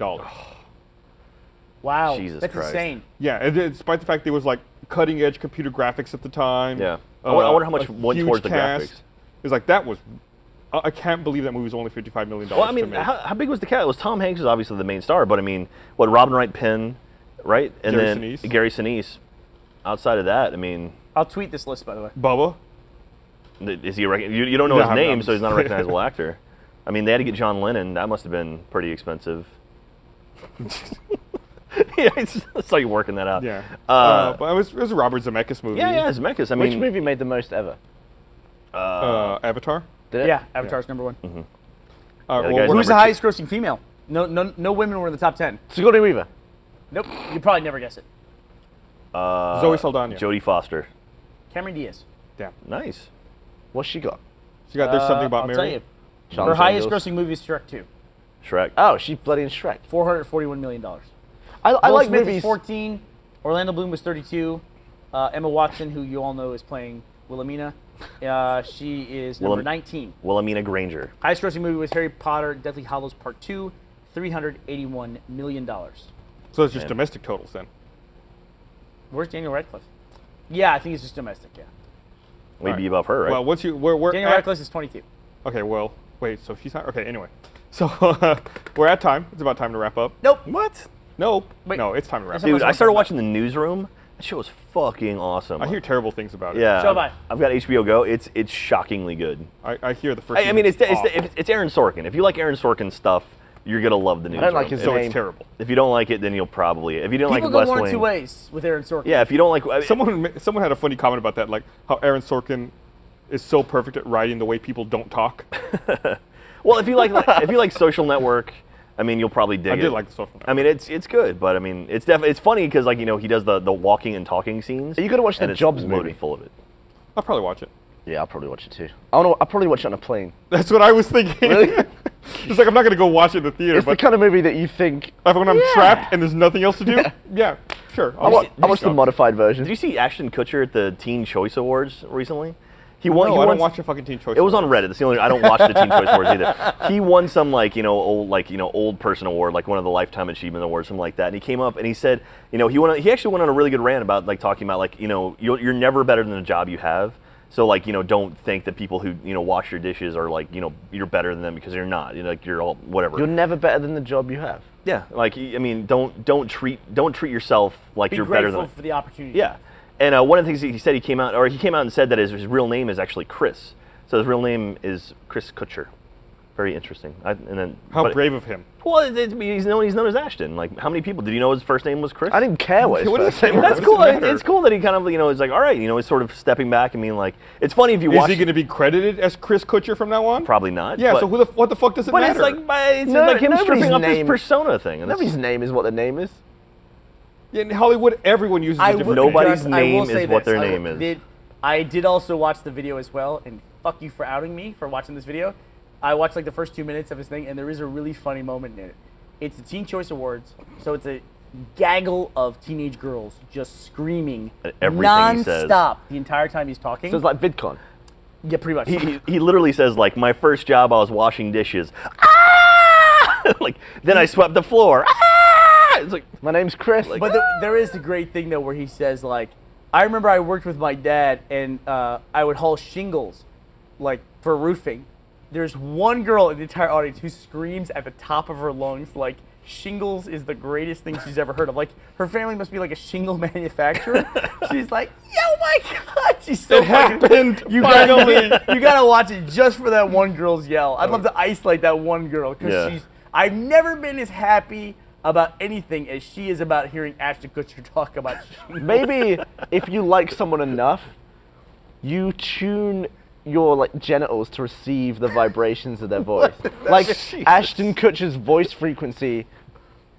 Wow, Jesus that's Christ. insane. Yeah, and despite the fact there was like cutting edge computer graphics at the time. Yeah. I wonder how much a went huge towards the cast. graphics. It's like that was. I can't believe that movie was only $55 million. Well, I mean, to make. how big was the cast? It was Tom Hanks was obviously the main star, but I mean, what, Robin Wright Penn, right? And Gary then Sinise. Gary Sinise. Outside of that, I mean, I'll tweet this list, by the way. Bubba. is he? You don't know No, his I'm name, not- so he's not a recognizable actor. I mean, they had to get John Lennon. That must have been pretty expensive. Yeah, it's like working that out. Yeah. Uh, but it was a Robert Zemeckis movie. yeah, Zemeckis. I Which mean, movie made the most ever? Avatar. Did it? Yeah, Avatar's number one. Yeah, the well, guy's what- Who's the Number highest grossing female? No women were in the top 10. Sigourney Weaver. Nope, you probably never guess it. Zoe Saldana. Jodie Foster. Cameron Diaz. Damn. Nice. What's she got? She got There's Something About I'll Mary. tell you. Charles Her highest Angels. grossing movie is Shrek 2. Shrek. Oh, she's bloody in Shrek. $441 million. I Will like Smith movies. is 14. Orlando Bloom was 32. Emma Watson, who you all know is playing Wilhelmina, she is number 19. Wilhelmina Granger. Highest grossing movie was Harry Potter, Deathly Hallows Part 2, $381 million. So it's just Man. domestic totals then. Where's Daniel Radcliffe? Yeah, I think it's just domestic, yeah. We'd Right. be above her, right? Well, once you we're Daniel at, Radcliffe is 22. okay. Well, wait. So she's not okay. Anyway, so we're at time. It's about time to wrap up. Nope. what? Nope. Wait. No, it's time to wrap That's up. Dude, much I started more watching The Newsroom. That show was fucking awesome. I hear terrible things about it. Yeah. So have I. I've got HBO Go. It's shockingly good. I hear the first. I mean, season's it's Aaron Sorkin. If you like Aaron Sorkin stuff, you're gonna love The Newsroom. don't like his awful. So name. it's terrible. If you don't like it, then you'll probably. If you don't People like go West one Wing, of two ways with Aaron Sorkin. yeah. If you don't like, Someone had a funny comment about that, like how Aaron Sorkin is so perfect at writing the way people don't talk. well, if you like Social Network, I mean, you'll probably dig I it. did like the social. I mean, it's good, but I mean, it's definitely it's funny because like he does the walking and talking scenes. You gotta watch the and it's Jobs loaded movie. full of it. I'll probably watch it. Yeah, I'll probably watch it too. I'll probably watch it on a plane. That's what I was thinking. Really? It's like I'm not gonna go watch it in the theater, It's the but kind of movie that you think. when I'm trapped and there's nothing else to do, yeah, sure. I watched the Jobs. modified version. Did you see Ashton Kutcher at the Teen Choice Awards recently? He No, won. he I won don't watch the fucking Teen Choice. It was on Awards. Reddit. That's the only. I don't watch the Teen Choice Awards either. He won some old person award, like one of the Lifetime Achievement Awards, something like that. And he came up and he said, he actually went on a really good rant about like talking about like you're never better than the job you have. So like don't think that people who wash your dishes are like you're better than them because you're not. Like you're all whatever. You're never better than the job you have. Yeah. Like I mean don't treat yourself like Be you're better grateful than. for the opportunity. Yeah. And one of the things he said, he came out and said that his real name is actually Chris. So his real name is Chris Kutcher. Very interesting. How brave of him. Well, he's known as Ashton. Like, how many people did you know his first name was Chris? I didn't care what his What do you first name think? was. That's What cool. does it matter? It's cool that he kind of is like, all right, he's sort of stepping back. I mean, like, it's funny if you Is watch. he going to be credited as Chris Kutcher from now on? Probably not. Yeah. but, So what the fuck does it but matter? it's like it's No, like him nobody's stripping up his name- persona thing. And Nobody's name is what the name is. in Hollywood, everyone uses a different Nobody's name. I will name say is what this, their I name is. I did also watch the video as well, and fuck you for outing me for watching this video. I watched like the first 2 minutes of his thing, and there is a really funny moment in it. It's the Teen Choice Awards, so it's a gaggle of teenage girls just screaming At everything he says. non-stop the entire time he's talking. So it's like VidCon. Yeah, pretty much. He literally says like, my first job I was washing dishes. Ah! Like then I swept the floor. Ah! It's like My name's Chris. But there is the great thing though where he says like, I remember I worked with my dad and I would haul shingles, like for roofing. There's one girl in the entire audience who screams at the top of her lungs like shingles is the greatest thing she's ever heard of. Like her family must be like a shingle manufacturer. She's like, oh my god, she's so It happened, You finally. you gotta watch it just for that one girl's yell. I'd love to isolate that one girl because Yeah. she's. I've never been as happy about anything as she is about hearing Ashton Kutcher talk about shingles. Maybe if you like someone enough, you tune your genitals to receive the vibrations of their voice. Like Ashton Kutcher's voice frequency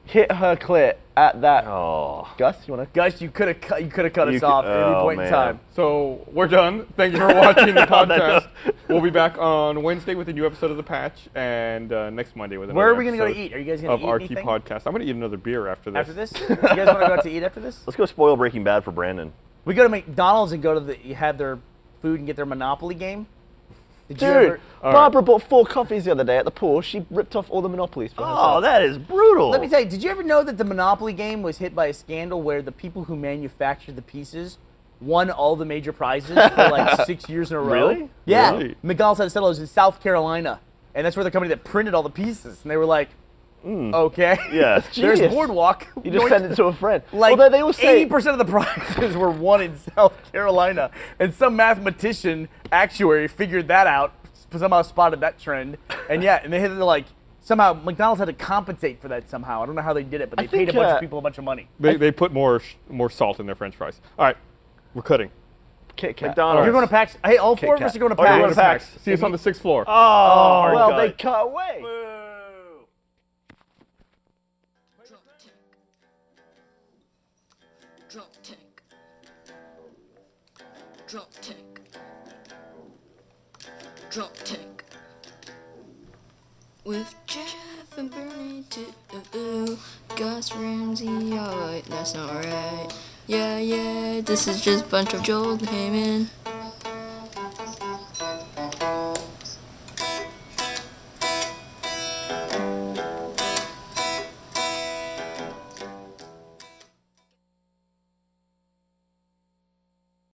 hit her clit at that. oh. Gus, you wanna? Gus, you could have cut us You off could- at any oh, point in man. time. So we're done. Thank you for watching the podcast. We'll be back on Wednesday with a new episode of The Patch, and next Monday with another Where are we gonna go to episode eat? Are you guys gonna of eat RT anything Podcast. I'm gonna eat another beer after this. after this? You guys want to go out to eat after this? Let's go spoil Breaking Bad for Brandon. We go to McDonald's and go to have their food and get their Monopoly game. Did you Dude, ever? Barbara bought 4 coffees the other day at the pool. She ripped off all the Monopolies for herself. Oh, that is brutal. Let me tell you, did you ever know that the Monopoly game was hit by a scandal where the people who manufactured the pieces won all the major prizes for like 6 years in a row? Really? Yeah. Really? McDonald's had a settle. It was in South Carolina. And that's where the company that printed all the pieces. And they were like, okay. Yeah. There's Genius. Boardwalk. You just send it to a friend. Like Although they all say 80% of the prizes were won in South Carolina. And some mathematician, actuary, figured that out, somehow spotted that trend. And yeah, and they had to like, somehow McDonald's had to compensate for that somehow. I don't know how they did it, but they paid a think, bunch of people a bunch of money. They put more salt in their French fries. All right, we're cutting. Kit Kat. McDonald's. You're going to PAX. Hey, all 4 of us Kat. are going to Oh, PAX. you're going to PAX. See us on the 6th floor. Oh, Well, God. they cut away. Drop tank. Drop tank. Drop tank. With Jeff and Bernie too. Gus Ramsey, oh wait, that's not right. Yeah, this is just a bunch of Joel came in.